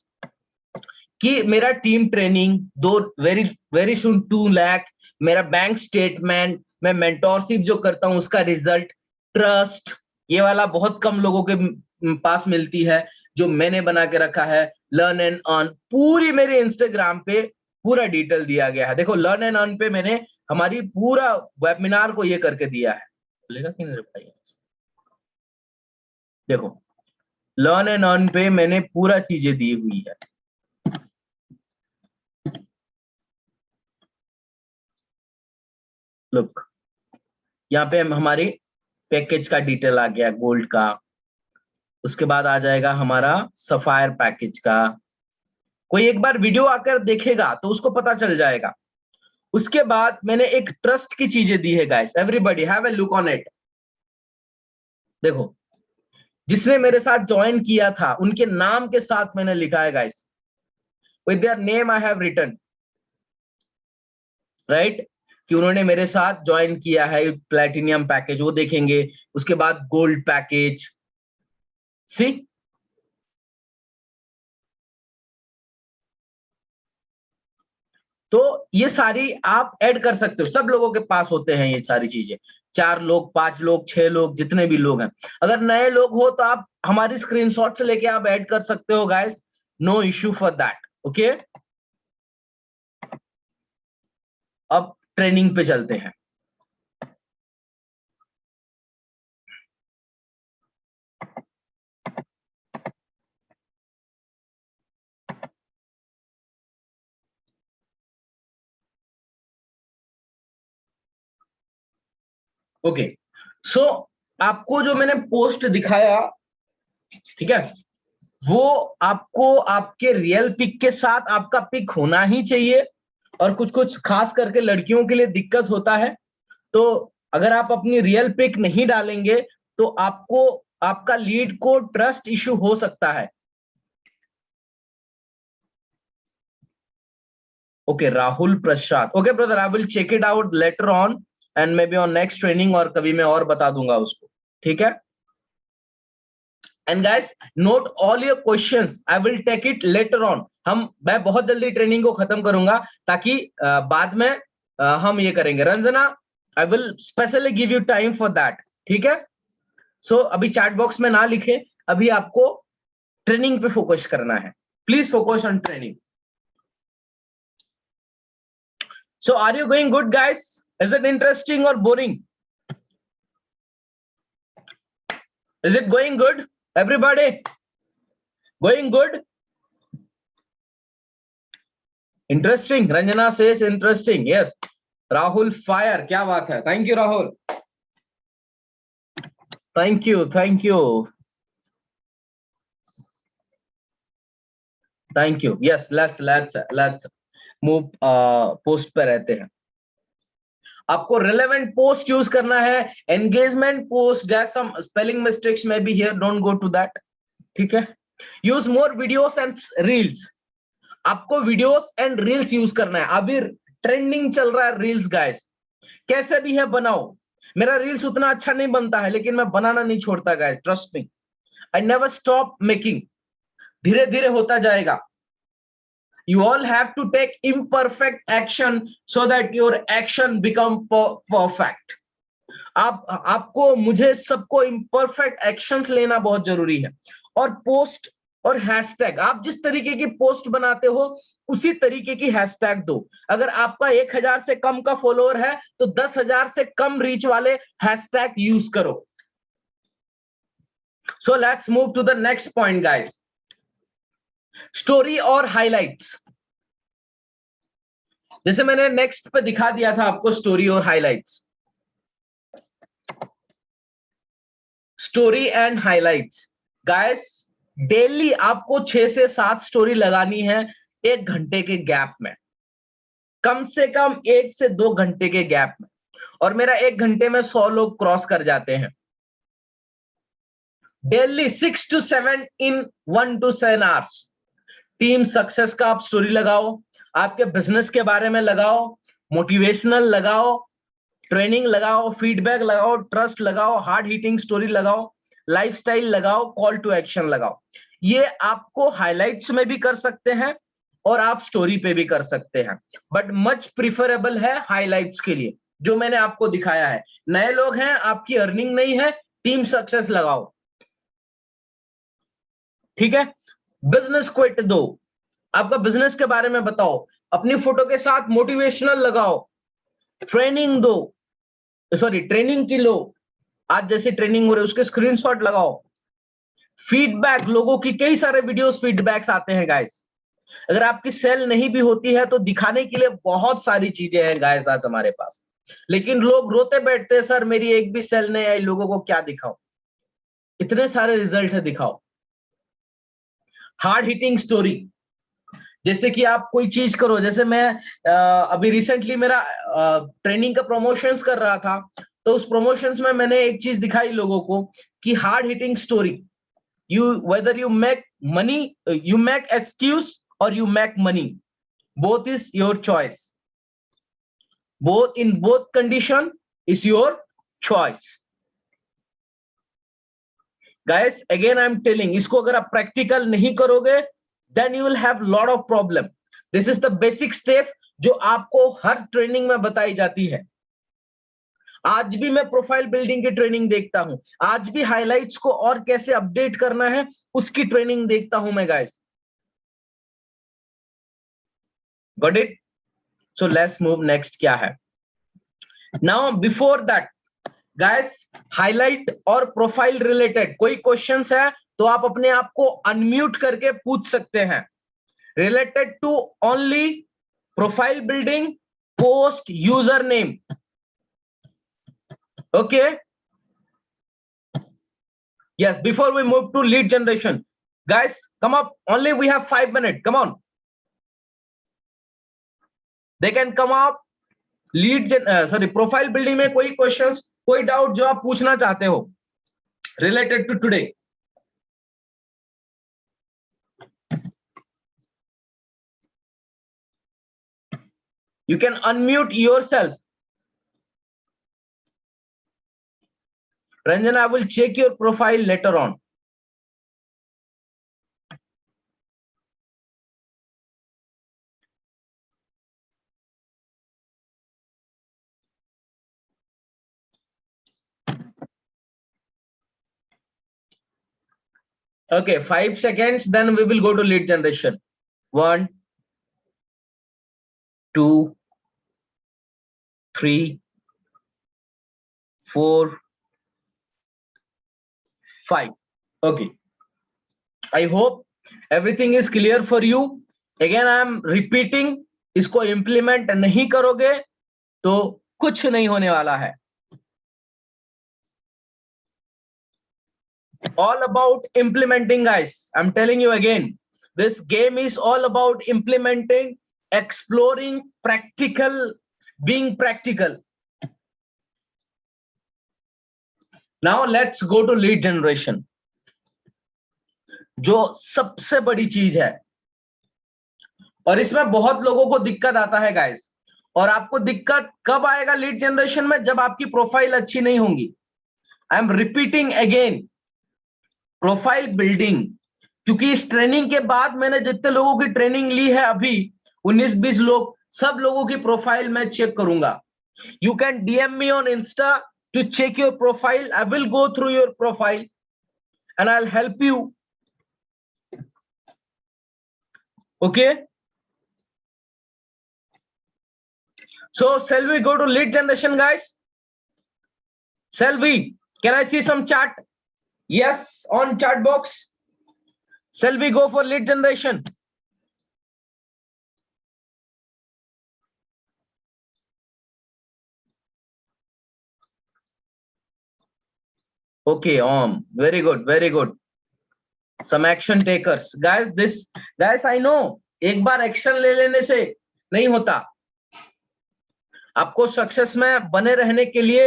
कि मेरा टीम ट्रेनिंग, दो वेरी वेरी सुन 2 लाख, मेरा बैंक स्टेटमेंट, मैं मेंटोरशिप जो करता हूं उसका रिजल्ट, ट्रस्ट, ये वाला बहुत कम लोगों के पास मिलती है, जो मैंने बना के रखा है। लर्न एंड अर्न, पूरी मेरे इंस्टाग्राम पे पूरा डिटेल दिया गया है। देखो लर्न एंड अर्न पे मैंने हमारी पूरा वेबिनार को ये करके दिया है। बोलेगा कि नहीं रिप्लाई? देखो लर्न एंड अर्न पे मैंने पूरा चीजें दी हुई है। लुक यहाँ पे हमारी पैकेज का डिटेल आ गया, गोल्ड का, उसके बाद आ जाएगा हमारा सफायर पैकेज का। कोई एक बार वीडियो आकर देखेगा तो उसको पता चल जाएगा। उसके बाद मैंने एक ट्रस्ट की चीजें दी है guys, everybody have a look on it. देखो जिसने मेरे साथ ज्वाइन किया था उनके नाम के साथ मैंने लिखा है guys, with their name I have written, right, कि उन्होंने मेरे साथ ज्वाइन किया है। प्लैटिनियम पैकेज वो देखेंगे, उसके बाद गोल्ड पैकेज, सी। तो ये सारी आप ऐड कर सकते हो, सब लोगों के पास होते हैं ये सारी चीजें, 4 लोग 5 लोग 6 लोग जितने भी लोग हैं। अगर नए लोग हो तो आप हमारी स्क्रीनशॉट से लेके आप ऐड कर सकते हो guys, no issue for that, okay. अब ट्रेनिंग पे चलते हैं। ओके सो आपको जो मैंने पोस्ट दिखाया, ठीक है, वो आपको आपके रियल पिक के साथ आपका पिक होना ही चाहिए। और कुछ कुछ खास करके लड़कियों के लिए दिक्कत होता है, तो अगर आप अपनी रियल पिक नहीं डालेंगे तो आपको आपका लीड को ट्रस्ट इश्यू हो सकता है। Okay Rahul Prasad, okay brother, I will check it out later on and maybe on next training, और कभी मैं और बता दूंगा उसको, ठीक है। And guys note all your questions, I will take it later on. मैं बहुत जल्दी ट्रेनिंग को खत्म करूंगा ताकि बाद में हम ये करेंगे। Ranjana, I will specially give you time for that, ठीक है। सो अभी चैट बॉक्स में ना लिखे, अभी आपको ट्रेनिंग पे फोकस करना है, please focus on training. So are you going good guys? Is it interesting और boring? Is it going good everybody? Going good? Interesting, Ranjana says interesting, yes. Rahul fire, क्या बात है, thank you Rahul, thank you thank you thank you. Yes, let's move post पे रहते हैं। आपको relevant post use करना है, engagement post, guess some spelling mistakes में be here, don't go to that, ठीक है। Use more videos and reels, आपको वीडियोस एंड रील्स यूज करना है। अभी ट्रेंडिंग चल रहा है रील्स गाइस, कैसे भी है बनाओ। मेरा रील्स उतना अच्छा नहीं बनता है, लेकिन मैं बनाना नहीं छोड़ता guys, trust me, I never stop making. धीरे धीरे होता जाएगा। You all have to take imperfect action so that your action become perfect. आपको, मुझे, सबको imperfect actions लेना बहुत जरूरी है। और पोस्ट और हैशटैग, आप जिस तरीके की पोस्ट बनाते हो उसी तरीके की हैशटैग दो। अगर आपका 1000 से कम का फॉलोअर है तो 10,000 से कम रीच वाले हैशटैग यूज करो। So let's move to the next point guys, story और हाइलाइट्स। जैसे मैंने नेक्स्ट पे दिखा दिया था आपको स्टोरी और highlights, story and highlights. Guys daily आपको 6 से 7 स्टोरी लगानी है 1 घंटे के गैप में, कम से कम 1 से 2 घंटे के गैप में। और मेरा 1 घंटे में 100 लोग क्रॉस कर जाते हैं। Daily 6 to 7 in 1 to 7 hours. Team success का आप स्टोरी लगाओ, आपके बिजनेस के बारे में लगाओ, मोटिवेशनल लगाओ, ट्रेनिंग लगाओ, फीडबैक लगाओ, ट्रस्ट लगाओ, हार्ड हिटिंग स्टोरी लगाओ, लाइफस्टाइल लगाओ, कॉल टू एक्शन लगाओ। ये आपको हाइलाइट्स में भी कर सकते हैं और आप स्टोरी पे भी कर सकते हैं, बट मच प्रिफरेबल है हाइलाइट्स के लिए, जो मैंने आपको दिखाया है। नए लोग हैं, आपकी अर्निंग नहीं है, टीम सक्सेस लगाओ, ठीक है। बिजनेस क्विट दो, आपका बिजनेस के बारे में बताओ, अपनी फोटो के साथ मोटिवेशनल लगाओ, ट्रेनिंग दो, सॉरी ट्रेनिंग की लो, आज जैसे ट्रेनिंग हो रही है उसके स्क्रीनशॉट लगाओ, फीडबैक, लोगों की कई सारे वीडियोस फीडबैक्स आते हैं गाइस। अगर आपकी सेल नहीं भी होती है तो दिखाने के लिए बहुत सारी चीजें हैं गाइस आज हमारे पास, लेकिन लोग रोते बैठते हैं, सर मेरी एक भी सेल नहीं आई, लोगों को क्या दिखाओ, इतने सारे रिजल्ट है, दिखाओ। हार्ड हिटिंग स्टोरी, जैसे कि आप कोई चीज करो, जैसे मैं अभी रिसेंटली मेरा ट्रेनिंग का प्रमोशंस कर रहा था, तो उस प्रमोशंस में मैंने एक चीज दिखाई लोगों को कि hard hitting story, you whether you make money, you make excuse or you make money, both is your choice, both in both condition is your choice guys। again I am telling, इसको अगर आप practical नहीं करोगे then you will have lot of problem। this is the basic step जो आपको her training में बताई जाती है। आज भी मैं प्रोफाइल बिल्डिंग की ट्रेनिंग देखता हूं, आज भी हाइलाइट्स को और कैसे अपडेट करना है उसकी ट्रेनिंग देखता हूं मैं guys. Got it? So let's move next, क्या है now. Before that guys, highlight और प्रोफाइल रिलेटेड कोई क्वेश्चंस है तो आप अपने आप को अनम्यूट करके पूछ सकते हैं, related to only profile building, post, user name, okay? Yes, before we move to lead generation, guys come up, only we have 5 minutes, come on, they can come up। Lead sorry profile building में कोई questions, कोई doubt जो आप पूछना चाहते हो related to today? you can unmute yourself। Ranjan, I will check your profile later on। okay, 5 seconds, then we will go to lead generation। 1 2 3 4 5। okay, I hope everything is clear for you। again I am repeating, इसको implement नहीं करोगे तो कुछ नहीं होने वाला है। All about implementing, guys. I'm telling you again, this game is all about implementing, exploring, practical, being practical. Now let's go to lead generation, जो सबसे बड़ी चीज है, और इसमें बहुत लोगों को दिक्कत आता है गाइस। और आपको दिक्कत कब आएगा लीड जनरेशन में? जब आपकी प्रोफाइल अच्छी नहीं होगी। I am repeating again, profile building, क्योंकि इस ट्रेनिंग के बाद मैंने जितने लोगों की ट्रेनिंग ली है अभी 19-20 लोग, सब लोगों की प्रोफाइल मैं चेक करूंगा। You can DM me on insta to check your profile. I will go through your profile and I will help you. Okay, so shall we go to lead generation, guys? Shall we? Can I see some chat? Yes, on chat box. Shall we go for lead generation? Okay, very good, very good. Some action takers, guys. Guys, I know, एक बार action ले लेने से नहीं होता। आपको success में बने रहने के लिए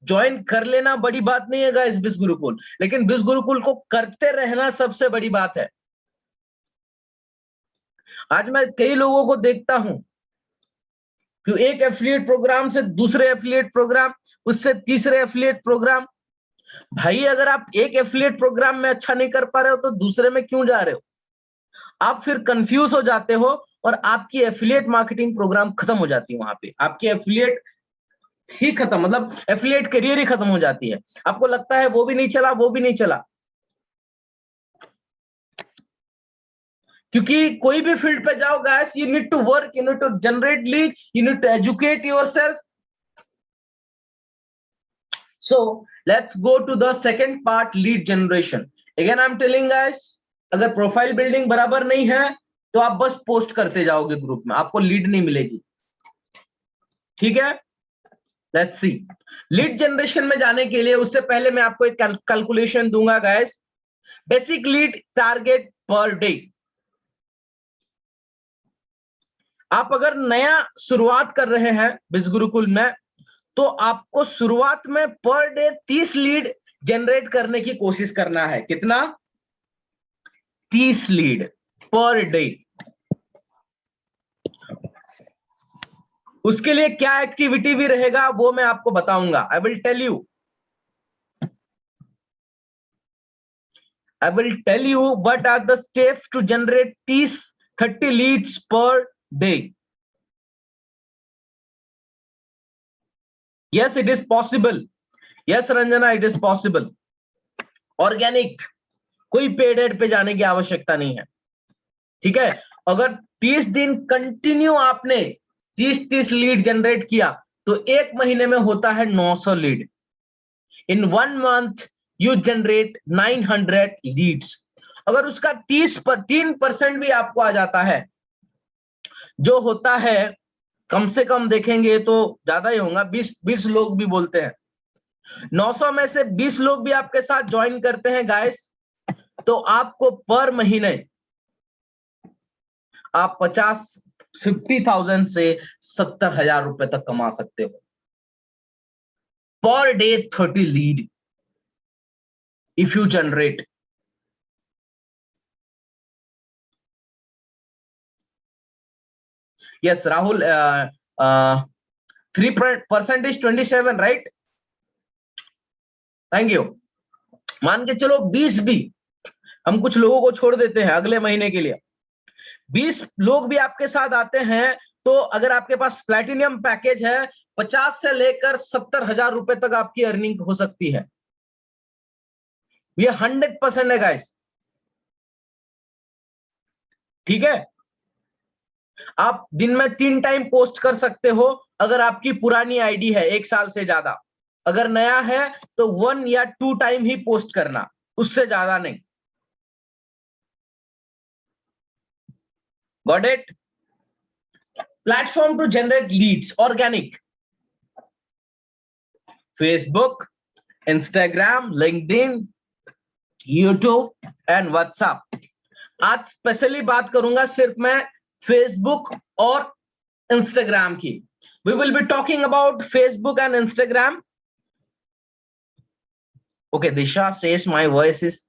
ज्वाइन कर लेना बड़ी बात नहीं है गाइस बिस गुरुकुल, लेकिन बिस गुरुकुल को करते रहना सबसे बड़ी बात है। आज मैं कई लोगों को देखता हूं कि एक एफिलिएट प्रोग्राम से दूसरे एफिलिएट प्रोग्राम, उससे तीसरे एफिलिएट प्रोग्राम। भाई, अगर आप एक एफिलिएट प्रोग्राम में अच्छा नहीं कर पा रहे हो तो दूसरे में क्यों जा रहे हो? आप फिर कंफ्यूज हो जाते हो और आपकी एफिलिएट मार्केटिंग प्रोग्राम खत्म हो जाती है। वहां पे आपकी एफिलिएट ही खत्म, मतलब एफिलिएट करियर ही खत्म हो जाती है। आपको लगता है वो भी नहीं चला, वो भी नहीं चला, क्योंकि कोई भी फील्ड पे जाओ guys, you need to work, you need to generate lead, you need to educate yourself. So let's go to the second part, lead generation. Again I am telling guys, अगर प्रोफाइल बिल्डिंग बराबर नहीं है तो आप बस post करते जाओगे group में, आपको लीड नहीं मिलेगी। ठीक है, लेट्स सी। लीड जनरेशन में जाने के लिए उससे पहले मैं आपको एक कैलकुलेशन दूंगा guys. Basic lead target per day. आप अगर नया शुरुआत कर रहे हैं बिस गुरुकुल में, तो आपको शुरुआत में पर डे 30 लीड जनरेट करने की कोशिश करना है। कितना? 30 लीड पर डे। उसके लिए क्या एक्टिविटी भी रहेगा वो मैं आपको बताऊंगा। I will tell you, I will tell you what are the steps to generate 30 leads per day. Yes, it is possible. Yes, Ranjana, it is possible. Organic, कोई पेड एड पे जाने की आवश्यकता नहीं है। ठीक है, अगर 30 दिन कंटिन्यू आपने 30 लीड जनरेट किया तो एक महीने में होता है 900 lead. In 1 month you generate 900 leads. अगर उसका 3% भी आपको आ जाता है, जो होता है कम से कम देखेंगे तो ज्यादा ही होगा, 20 लोग भी बोलते हैं। 900 में से 20 लोग भी आपके साथ ज्वाइन करते हैं गाइस, तो आपको पर महीने आप 50,000 से 70,000 रुपए तक कमा सकते हो। Per day 30 lead if you generate. Yes, Rahul, 3% is 27, right? Thank you. मान के चलो 20 भी हम कुछ लोगों को छोड़ देते हैं अगले महीने के लिए, 20 लोग भी आपके साथ आते हैं, तो अगर आपके पास प्लैटिनम पैकेज है 50 से लेकर 70,000 रुपए तक आपकी अर्निंग हो सकती है। ये 100% है गाइस। ठीक है, आप दिन में 3 टाइम पोस्ट कर सकते हो अगर आपकी पुरानी आईडी है 1 साल से ज्यादा। अगर नया है तो 1 या 2 टाइम ही पोस्ट करना, उससे ज्यादा नहीं। Got it? platform to generate leads, organic. Facebook, Instagram, LinkedIn, YouTube and WhatsApp. आज स्पेशली बात करूंगा सिर्फ मैं फेसबुक और इंस्टाग्राम की. We will be talking about Facebook and Instagram. Okay, Disha says my voice is.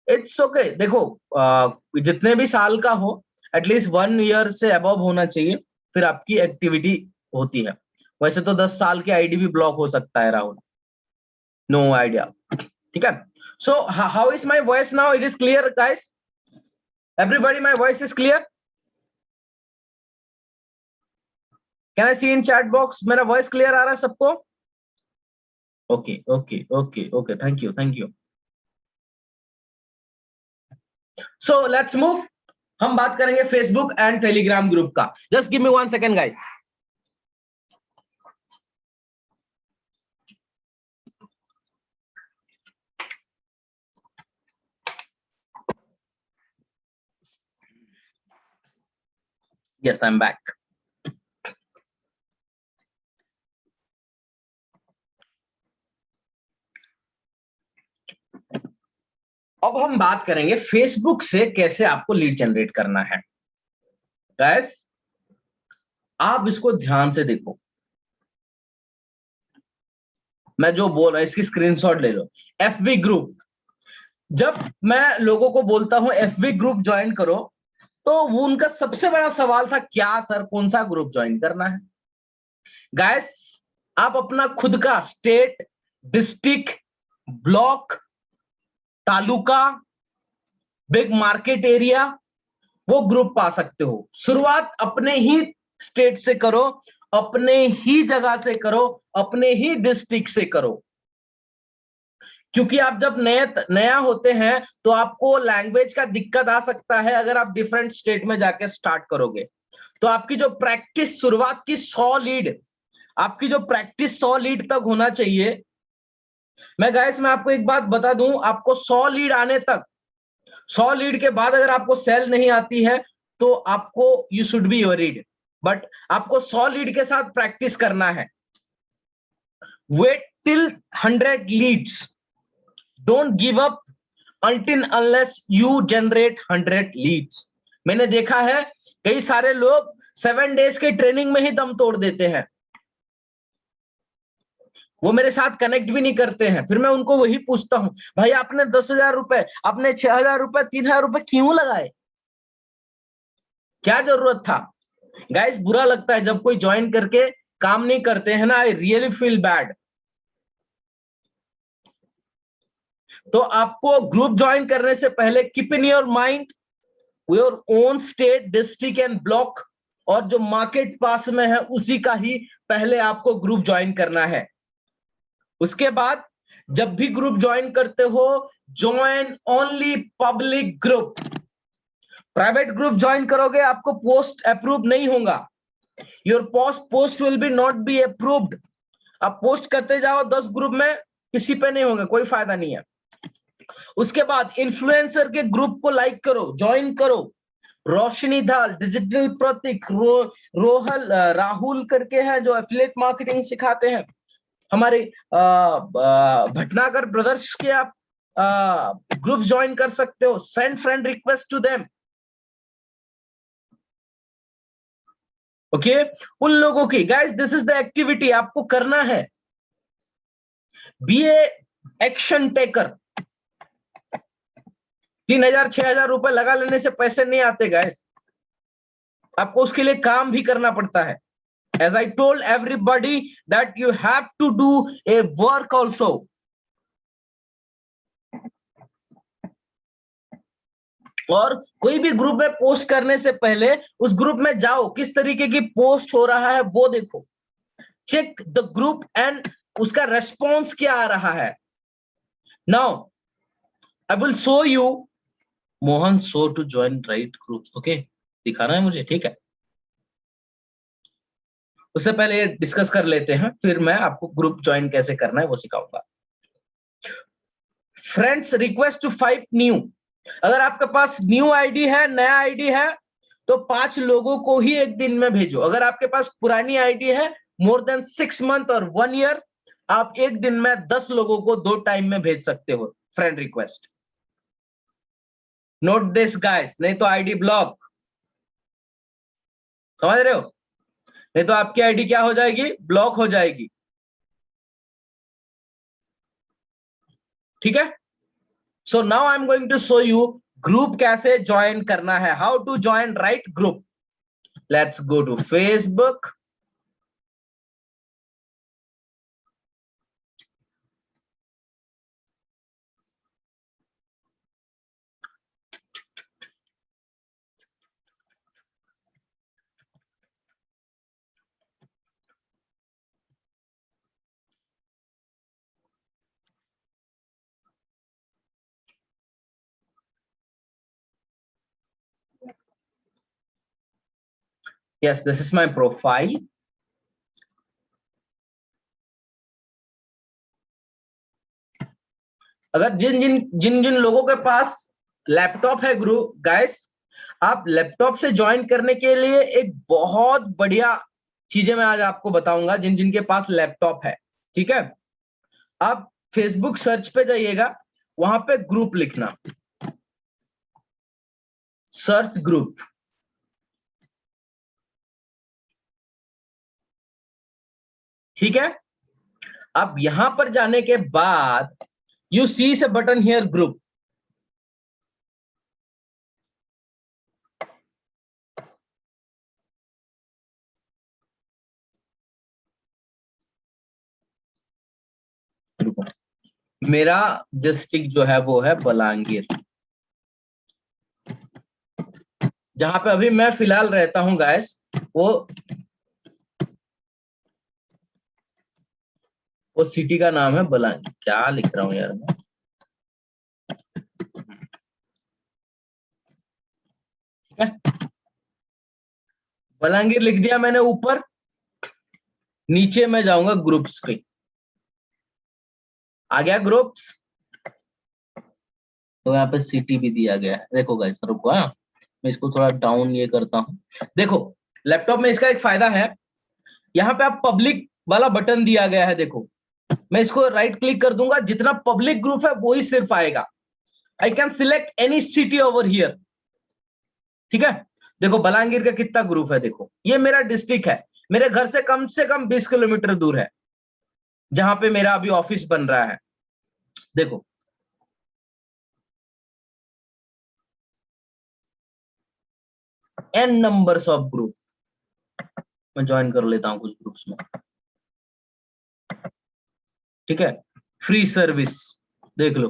It's okay. देखो जितने भी साल का हो एटलीस्ट 1 ईयर से अबव होना चाहिए, फिर आपकी एक्टिविटी होती है. वैसे तो 10 साल की आईडी भी ब्लॉक हो सकता है राहुल. No idea. ठीक है. So how is my voice now? It is clear, guys. Everybody, my voice is clear. Can I see in chat box? मेरा voice clear आ रहा है सबको? Okay, okay, okay, okay. Thank you, thank you. So let's move. हम बात करेंगे Facebook and Telegram group का. Just give me 1 second, guys. Yes, I'm back. अब हम बात करेंगे फेसबुक से कैसे आपको लीड जनरेट करना है. गाइस, आप इसको ध्यान से देखो. मैं जो बोल रहा हूं इसकी स्क्रीनशॉट ले लो. FB group. जब मैं लोगों को बोलता हूं एफबी ग्रुप ज्वाइन करो, तो वो उनका सबसे बड़ा सवाल था, क्या सर कौन सा ग्रुप ज्वाइन करना है. गाइस, आप अपना खुद का state, district, block, taluka, big market area, वो ग्रुप पा सकते हो. शुरुआत अपने ही स्टेट से करो, अपने ही जगह से करो, अपने ही डिस्ट्रिक्ट से करो. क्योंकि आप जब नया होते हैं तो आपको लैंग्वेज का दिक्कत आ सकता है. अगर आप डिफरेंट स्टेट में जाके स्टार्ट करोगे तो आपकी जो प्रैक्टिस शुरुआत की 100 लीड, आपकी जो प्रैक्टिस 100 लीड तक होना चाहिए. मैं आपको एक बात बता दूं, आपको 100 लीड आने तक, 100 लीड के बाद अगर आपको सेल नहीं आती है तो आपको you should be worried. But आपको 100 लीड के साथ प्रैक्टिस करना है. Wait till 100 leads. Don't give up until unless you generate 100 leads. मैंने देखा है कई सारे लोग 7 डेज के ट्रेनिंग में ही दम तोड़ देते हैं. वो मेरे साथ कनेक्ट भी नहीं करते हैं. फिर मैं उनको वही पूछता हूं, भाई आपने 10,000 रुपए, आपने 6,000 रुपए, 3,000 रुपए क्यों लगाए? क्या जरूरत था? गाइस, बुरा लगता है जब कोई ज्वाइन करके काम नहीं करते हैं ना. I really feel bad. तो आपको ग्रुप ज्वाइन करने से पहले keep in your mind your own state, district and block, और जो मार्केट पास में है उसी का ही पहले आपको ग्रुप ज्वाइन करना है. उसके बाद जब भी ग्रुप ज्वाइन करते हो, join only public group. Private group join करोगे आपको पोस्ट अप्रूव नहीं होगा. Your post will be not be approved. आप पोस्ट करते जाओ 10 ग्रुप में, किसी पे नहीं होंगे, कोई फायदा नहीं है. उसके बाद इन्फ्लुएंसर के ग्रुप को लाइक करो, ज्वाइन करो. रोशनी दाल, डिजिटल प्रतीक, रोहल, राहुल करके हैं जो एफिलिएट मार्केटिंग सिखाते हैं. हमारे भटनागर ब्रदर्स के आप ग्रुप ज्वाइन कर सकते हो. Send friend request to them. Okay, उन लोगों की. Guys, this is the activity आपको करना है. B a action taker. 3,000 6,000 रुपए लगा लेने से पैसे नहीं आते गाइस. आपको उसके लिए काम भी करना पड़ता है. As I told everybody that you have to do a work also. और कोई भी ग्रुप में पोस्ट करने से पहले उस ग्रुप में जाओ, किस तरीके की पोस्ट हो रहा है वो देखो. चेक द ग्रुप एंड उसका रेस्पॉन्स क्या आ रहा है. Now I will show you. Mohan show to join right group. Okay, दिखाना है मुझे, ठीक है. उससे पहले डिस्कस कर लेते हैं, फिर मैं आपको ग्रुप ज्वाइन कैसे करना है वो सिखाऊंगा. Friends, request to 5 new. अगर आपके पास न्यू आईडी है, नया आईडी है, तो 5 लोगों को ही एक दिन में भेजो। अगर आपके पास पुरानी आईडी है मोर देन 6 मंथ और 1 ईयर, आप एक दिन में 10 लोगों को 2 टाइम में भेज सकते हो friend request. Note this guys, नहीं तो आईडी ब्लॉक। समझ रहे हो? नहीं तो आपकी आईडी क्या हो जाएगी? ब्लॉक हो जाएगी। ठीक है? So now I am going to show you group कैसे ज्वाइन करना है, how to join right group. Let's go to Facebook. Yes, this is my profile. अगर जिन जिन लोगों के पास लैपटॉप है ग्रुप गाइस, आप लैपटॉप से ज्वाइन करने के लिए एक बहुत बढ़िया चीजें मैं आज आपको बताऊंगा। जिन जिन के पास लैपटॉप है, ठीक है, आप फेसबुक सर्च पे जाइएगा, वहां पे ग्रुप लिखना, सर्च ग्रुप। ठीक है? अब यहां पर जाने के बाद यू सी से बटन हियर ग्रुप। मेरा डिस्ट्रिक्ट जो है वो है बलांगीर, जहां पे अभी मैं फिलहाल रहता हूं गाइस, वो सिटी का नाम है बलांगीर। क्या लिख रहा हूं यार मैं? ठीक है, बलांगीर लिख दिया मैंने ऊपर। नीचे मैं जाऊंगा ग्रुप्स पे। आ गया ग्रुप्स, तो यहाँ पे सिटी भी दिया गया है। देखो गाइस, रुको, हाँ मैं इसको थोड़ा डाउन ये करता हूँ। देखो लैपटॉप में इसका एक फायदा है, यहाँ पे आप पब्लिक वाला बटन दिया गया है। देखो मैं इसको राइट क्लिक कर दूंगा, जितना पब्लिक ग्रुप है वो ही सिर्फ आएगा। I can select any city over here. ठीक है, देखो बलांगीर का कितना ग्रुप है। देखो ये मेरा डिस्ट्रिक्ट है, मेरे घर से कम 20 किलोमीटर दूर है, जहां पे मेरा अभी ऑफिस बन रहा है। देखो n नंबर्स ऑफ ग्रुप। मैं ज्वाइन कर लेता हूं कुछ ग्रुप्स में। ठीक है, फ्री सर्विस देख लो।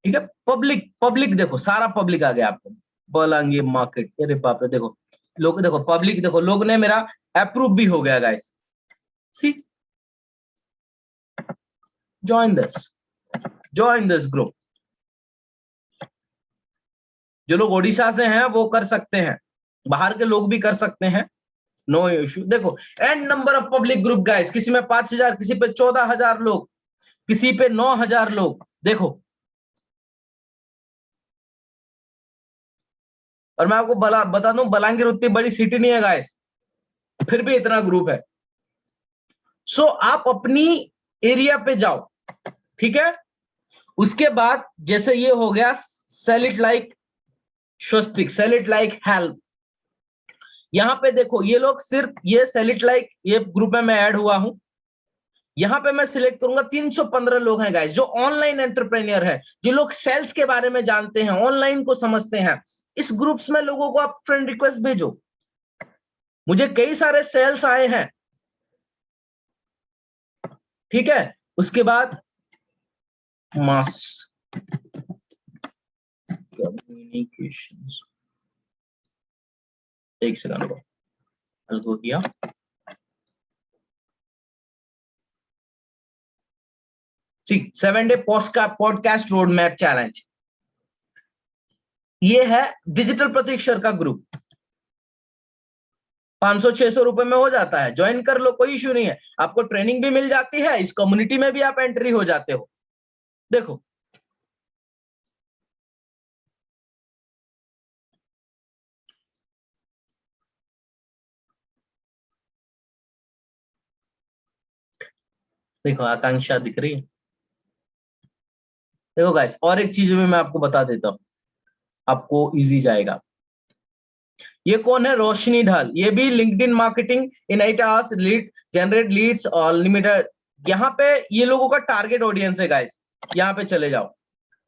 ठीक है, पब्लिक पब्लिक देखो, सारा पब्लिक आ गया आपको। बलांगीर मार्केट, अरे बाप रे, देखो लोग, देखो पब्लिक, देखो लोग ने मेरा अप्रूव भी हो गया guys. See, join this group. जो लोग उड़ीसा से हैं वो कर सकते हैं, बाहर के लोग भी कर सकते हैं, नो इश्यू। देखो and number of public group guys, किसी में 5000, किसी पे 14000 लोग, किसी पे 9000 लोग। देखो, और मैं आपको बता दूं, बलांगीर उतनी बड़ी सिटी नहीं है गाइस, फिर भी इतना ग्रुप है। सो आप अपनी एरिया पे जाओ। ठीक है, उसके बाद जैसे ये हो गया sell it like Swastik, sell it like help. यहां पे देखो ये लोग सिर्फ ये सेल इट लाइक, ये ग्रुप में मैं ऐड हुआ हूं। यहां पे मैं सिलेक्ट करूंगा, 315 लोग हैं गाइस जो ऑनलाइन एंटरप्रेन्योर है, जो लोग सेल्स के बारे में जानते हैं, ऑनलाइन को समझते हैं। इस ग्रुप्स में लोगों को आप फ्रेंड रिक्वेस्ट भेजो। मुझे कई सारे सेल्स आए हैं। ठीक है, उसके बाद मास कम्युनिकेशन, एक सेकंड को हल्को किया। सी 7 day podcast road map challenge, ये है डिजिटल प्रतीक्षर का ग्रुप। 500-600 रुपए में हो जाता है, ज्वाइन कर लो, कोई इश्यू नहीं है। आपको ट्रेनिंग भी मिल जाती है, इस कम्युनिटी में भी आप एंट्री हो जाते हो। देखो देखो आकांक्षा दिख रही है। देखो गाइस, और एक चीज में मैं आपको बता देता हूँ, आपको इजी जाएगा। ये कौन है? रोशनी ढाल। ये भी LinkedIn marketing in 8 hours lead generate Leeds unlimited. यहाँ पे ये लोगों का टारगेट ऑडियंस है गाइस। यहाँ पे चले जाओ,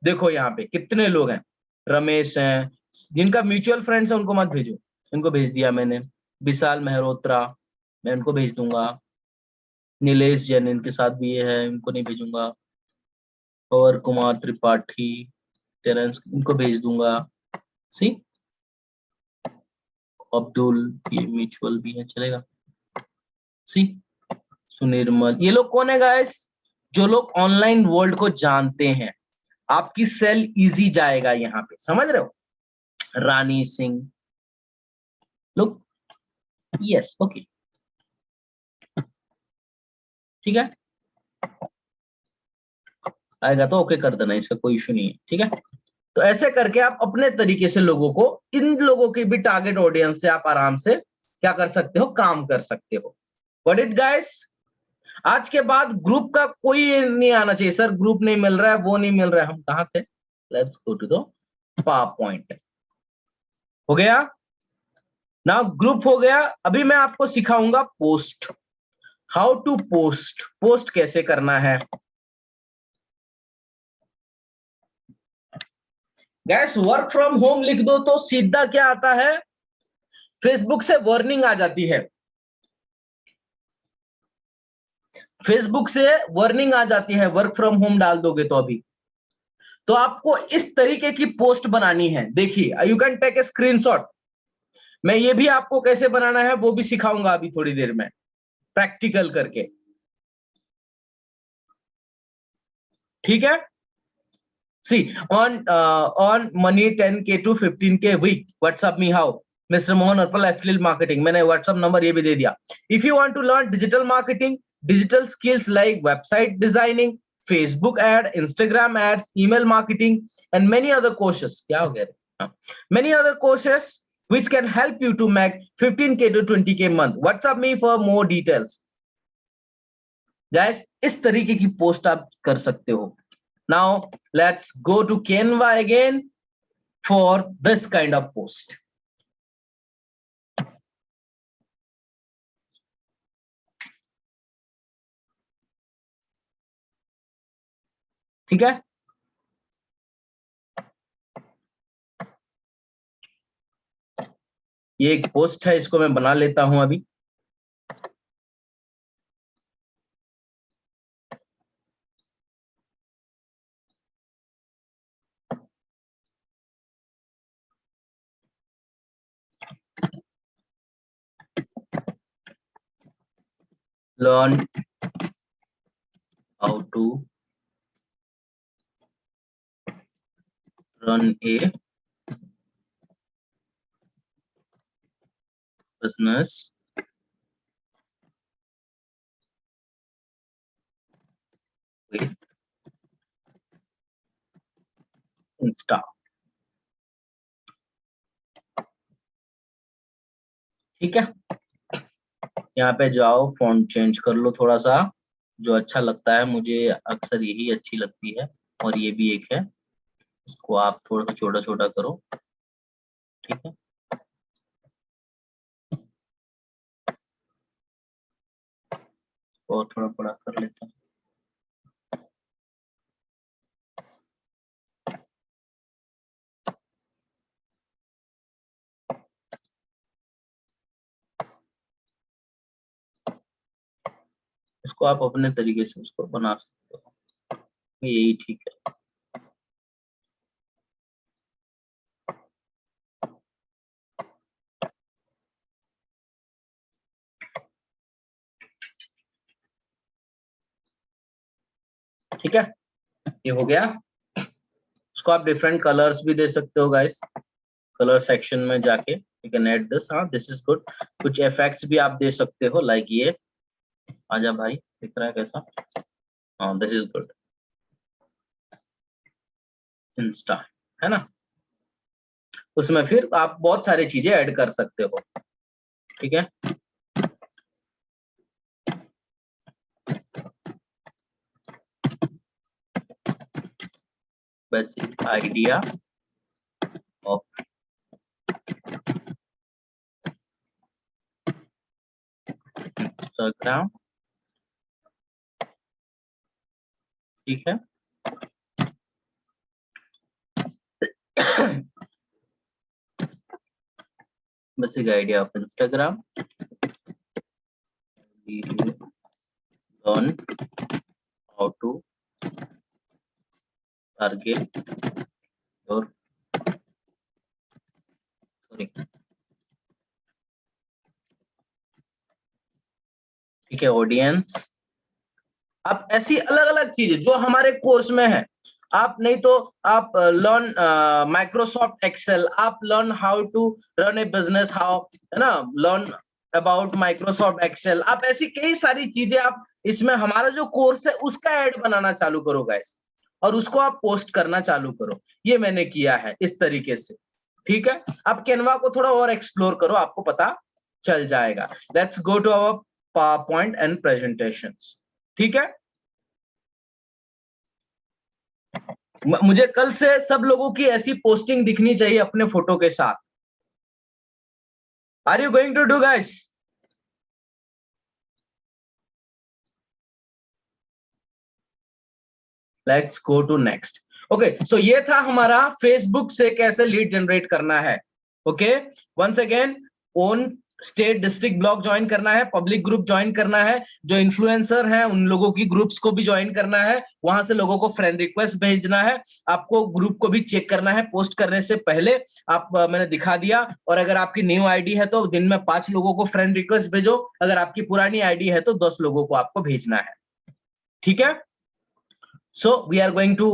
देखो यहाँ पे कितने लोग हैं। रमेश हैं, जिनका म्यूचुअल फ्रेंड्स है उनको मत भेजो, इनको भेज दिया मैंने। विशाल मेहरोत्रा, मैं उनको भेज दूंगा। नीलेश जैन, इनके साथ भी ये है, इनको नहीं भेजूंगा। और कुमार त्रिपाठी, तेरेंस, इनको भेज दूंगा। सी, अब्दुल, ये म्यूचुअल भी है, चलेगा। सी, सुनिर्मल, ये लोग कौन है गाइस? जो लोग ऑनलाइन वर्ल्ड को जानते हैं। आपकी सेल इजी जाएगा यहाँ पे, समझ रहे हो? रानी सिंह, लोग, यस, ओके, ठीक है, आएगा तो ओके कर देना, इसका कोई इशू नहीं है, ठीक है। तो ऐसे करके आप अपने तरीके से लोगों को, इन लोगों की भी टारगेट ऑडियंस से आप आराम से क्या कर सकते हो, काम कर सकते हो। व्हाट इट गाइस, आज के बाद ग्रुप का कोई नहीं आना चाहिए। सर ग्रुप नहीं मिल रहा है, वो नहीं मिल रहा है, हम कहाँ थे? Let's go to the PowerPoint. हो गया ना, ग्रुप हो गया। अभी मैं आपको सिखाऊंगा post, how to post, post कैसे करना है। गैस, वर्क फ्रॉम होम लिख दो तो सीधा क्या आता है, फेसबुक से वार्निंग आ जाती है। फेसबुक से वार्निंग आ जाती है, वर्क फ्रॉम होम डाल दोगे तो। अभी तो आपको इस तरीके की पोस्ट बनानी है। देखिए, you can take a screenshot. मैं ये भी आपको कैसे बनाना है वो भी सिखाऊंगा अभी थोड़ी देर में, प्रैक्टिकल करके, ठीक है। सी, on money 10K to 15K week, WhatsApp me how, Mr. Mohan Arpal affiliate marketing, मैंने WhatsApp नंबर ये भी दे दिया। If you want to learn digital marketing, digital skills like website designing, Facebook ad, Instagram ads, email marketing, and many other courses, क्या हो गया? Many other courses which can help you to make 15K to 20K month. WhatsApp me for more details. Guys, इस तरीके की post आप कर सकते हो। Now let's go to Canva again for this kind of post. ठीक है, ये एक पोस्ट है, इसको मैं बना लेता हूं अभी। Learn how to run a business with Insta। ठीक है, यहाँ पे जाओ, फॉन्ट चेंज कर लो थोड़ा सा, जो अच्छा लगता है। मुझे अक्सर यही अच्छी लगती है, और ये भी एक है, इसको आप थोड़ा सा छोटा छोटा करो, ठीक है। और थोड़ा बड़ा कर लेता हूँ। इसको आप अपने तरीके से उसको बना सकते हो, यही ठीक है। ठीक है, ये हो गया। इसको आप डिफरेंट कलर्स भी दे सकते हो गाइस, कलर सेक्शन में जाके यू कैन ऐड दिस। हाँ, दिस इज गुड। कुछ इफेक्ट्स भी आप दे सकते हो, लाइक ये, आजा भाई, दिख रहा है कैसा? हाँ, दिस इज गुड, इंस्टा, है ना। उसमें फिर आप बहुत सारी चीजें ऐड कर सकते हो, ठीक है। basic idea of Instagram, ठीक है। basic idea of Instagram, we learn how to target your ठीक है ऑडियंस। आप ऐसी अलग अलग चीजें जो हमारे कोर्स में है, आप नहीं तो आप लर्न माइक्रोसॉफ्ट एक्सेल, आप learn how to run a business, how, है ना, लर्न अबाउट माइक्रोसॉफ्ट एक्सेल। आप ऐसी कई सारी चीजें आप इसमें हमारा जो कोर्स है उसका ऐड बनाना चालू करो गाइस, और उसको आप पोस्ट करना चालू करो। ये मैंने किया है इस तरीके से, ठीक है। आप कैनवा को थोड़ा और एक्सप्लोर करो, आपको पता चल जाएगा। Let's go to our point and presentations, ठीक है। मुझे कल से सब लोगों की ऐसी पोस्टिंग दिखनी चाहिए अपने फोटो के साथ। Are you going to do guys? Let's go to next. Okay, so ये था हमारा फेसबुक से कैसे लीड जनरेट करना है। Okay, once again, own state district block join करना है, पब्लिक ग्रुप ज्वाइन करना है, जो इन्फ्लुएंसर हैं उन लोगों की ग्रुप्स को भी ज्वाइन करना है, वहां से लोगों को फ्रेंड रिक्वेस्ट भेजना है, आपको ग्रुप को भी चेक करना है पोस्ट करने से पहले। आप मैंने दिखा दिया। और अगर आपकी न्यू आईडी है तो दिन में 5 लोगों को फ्रेंड रिक्वेस्ट भेजो, अगर आपकी पुरानी आईडी है तो 10 लोगों को आपको भेजना है, ठीक है। So we are going to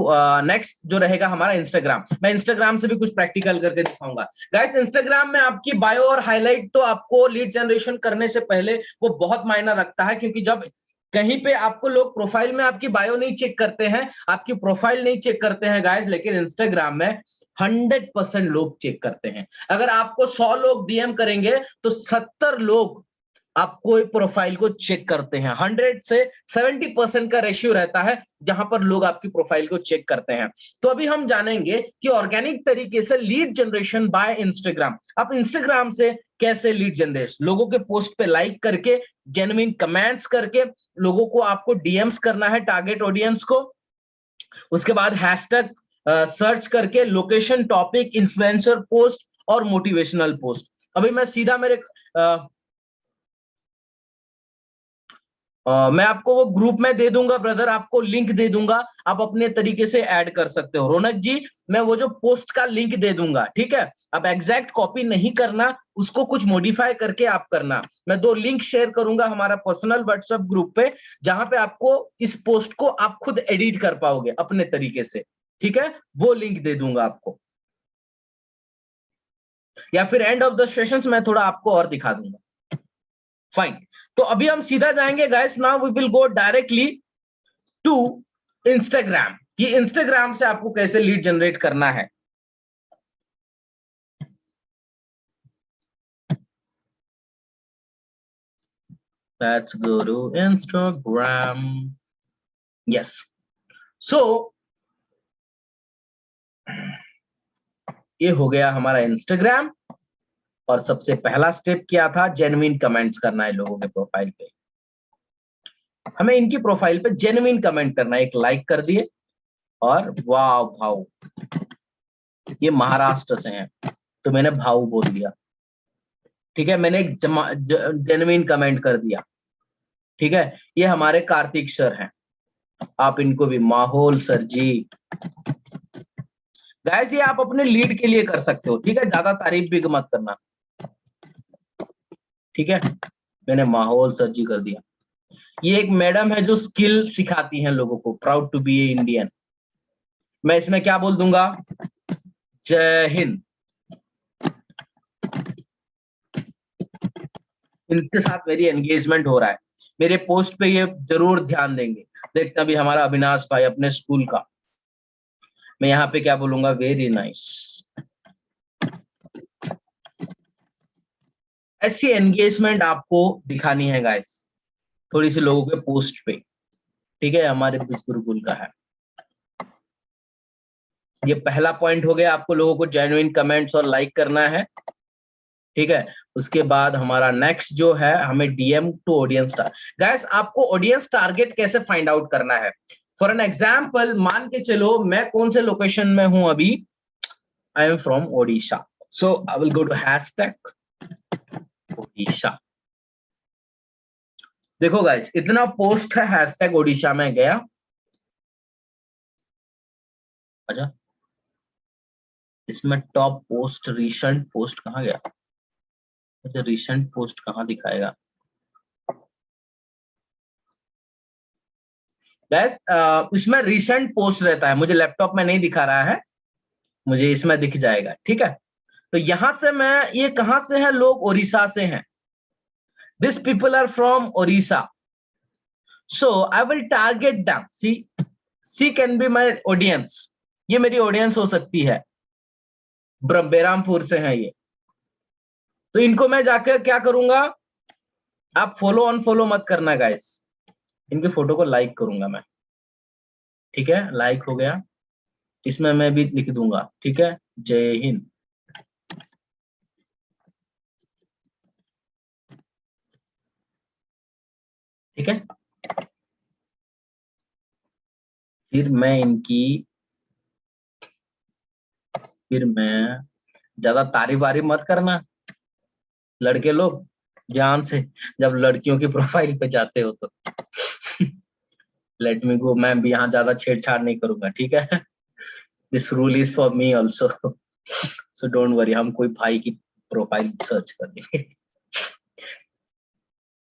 next, जो रहेगा हमारा इंस्टाग्राम। मैं इंस्टाग्राम से भी कुछ प्रैक्टिकल करके दिखाऊंगा गाइस। इंस्टाग्राम में आपकी बायो और हाईलाइट तो आपको लीड जनरेशन करने से पहले वो बहुत मायना रखता है, क्योंकि जब कहीं पे आपको लोग प्रोफाइल में आपकी बायो नहीं चेक करते हैं, आपकी प्रोफाइल नहीं चेक करते हैं गाइस, लेकिन इंस्टाग्राम में 100% लोग चेक करते हैं। अगर आपको 100 लोग डीएम करेंगे तो 70 लोग आपको प्रोफाइल को चेक करते हैं। 100 से 70% का रेशियो रहता है जहां पर लोग आपकी प्रोफाइल को चेक करते हैं। तो अभी हम जानेंगे कि ऑर्गेनिक तरीके से लीड जनरेशन बाय इंस्टाग्राम। आप इंस्टाग्राम से कैसे लीड जनरेट, लोगों के पोस्ट पे लाइक करके, जेन्युइन कमेंट्स करके, लोगों को आपको डीएम्स करना है, टारगेट ऑडियंस को। उसके बाद हैशटैग सर्च करके लोकेशन, टॉपिक, इन्फ्लुएंसर पोस्ट और मोटिवेशनल पोस्ट। अभी मैं सीधा मेरे मैं आपको वो ग्रुप में दे दूंगा ब्रदर, आपको लिंक दे दूंगा, आप अपने तरीके से ऐड कर सकते हो। रौनक जी, मैं वो जो पोस्ट का लिंक दे दूंगा, ठीक है। आप एग्जैक्ट कॉपी नहीं करना, उसको कुछ मॉडिफाई करके आप करना। मैं 2 लिंक शेयर करूंगा हमारा पर्सनल व्हाट्सएप ग्रुप पे, जहां पे आपको इस पोस्ट को आप खुद एडिट कर पाओगे अपने तरीके से, ठीक है। वो लिंक दे दूंगा आपको, या फिर एंड ऑफ द सेशंस मैं थोड़ा आपको और दिखा दूंगा। फाइन, तो अभी हम सीधा जाएंगे guys, now we will go directly to Instagram, कि इंस्टाग्राम से आपको कैसे लीड जनरेट करना है। Let's go to Instagram. Yes, so ये हो गया हमारा इंस्टाग्राम। और सबसे पहला स्टेप क्या था? जेन्युइन कमेंट्स करना है लोगों के प्रोफाइल पे। हमें इनकी प्रोफाइल पे जेन्युइन कमेंट करना है। एक लाइक कर दिए और वाह भाव, ये महाराष्ट्र से हैं तो मैंने भाव बोल दिया, ठीक है। मैंने एक जेन्युइन कमेंट कर दिया, ठीक है। ये हमारे कार्तिक सर हैं, आप इनको भी माहौल सर जी। गाइस, ये आप अपने लीड के लिए कर सकते हो, ठीक है, ज्यादा तारीफ भी मत करना, ठीक है। मैंने माहौल सर जी कर दिया। ये एक मैडम है जो स्किल सिखाती हैं लोगों को, proud to be a Indian. मैं इसमें क्या बोल दूंगा? जय हिंद। इनके साथ मेरी एंगेजमेंट हो रहा है, मेरे पोस्ट पे ये जरूर ध्यान देंगे। देखते अभी हमारा अविनाश भाई अपने स्कूल का, मैं यहाँ पे क्या बोलूंगा? Very nice. ऐसी एंगेजमेंट आपको दिखानी है गाइस, थोड़ी सी लोगों के पोस्ट पे, ठीक है। हमारे गुरुकुल का है। ये पहला पॉइंट हो गया, आपको लोगों को जेन्युइन कमेंट्स और लाइक करना है, ठीक है। उसके बाद हमारा नेक्स्ट जो है, हमें डीएम टू ऑडियंस गाइस, आपको ऑडियंस टारगेट कैसे फाइंड आउट करना है। फॉर एन एग्जाम्पल, मान के चलो मैं कौन से लोकेशन में हूं अभी, I am from Odisha, so I will go to hashtag Odisha. देखो गाइस, इतना पोस्ट है, हैशटैग ओडिशा में गया, अच्छा इसमें टॉप पोस्ट, रिसेंट पोस्ट कहाँ गया, मुझे रिसेंट पोस्ट कहाँ दिखाएगा गाइस। इसमें रिसेंट पोस्ट रहता है, मुझे लैपटॉप में नहीं दिखा रहा है, मुझे इसमें दिख जाएगा, ठीक है। तो यहां से मैं, ये कहां से है, लोग ओडिशा से हैं, this people are from Odisha, so I will target them, she can be my audience, ये मेरी ऑडियंस हो सकती है, बेरामपुर से है ये, तो इनको मैं जाकर क्या करूंगा, आप फॉलो अनफॉलो मत करना गाइस, इनके फोटो को लाइक करूंगा मैं, ठीक है, लाइक हो गया, इसमें मैं भी लिख दूंगा, ठीक है, जय हिंद, ठीक है। फिर मैं ज्यादा तारीफ वारीफ मत करना लड़के लोग, ध्यान से, जब लड़कियों की प्रोफाइल पे जाते हो तो लेट मी गो, मैं भी यहाँ ज्यादा छेड़छाड़ नहीं करूंगा, ठीक है। This rule is for me also, so don't worry, हम कोई भाई की प्रोफाइल सर्च कर लेंगे,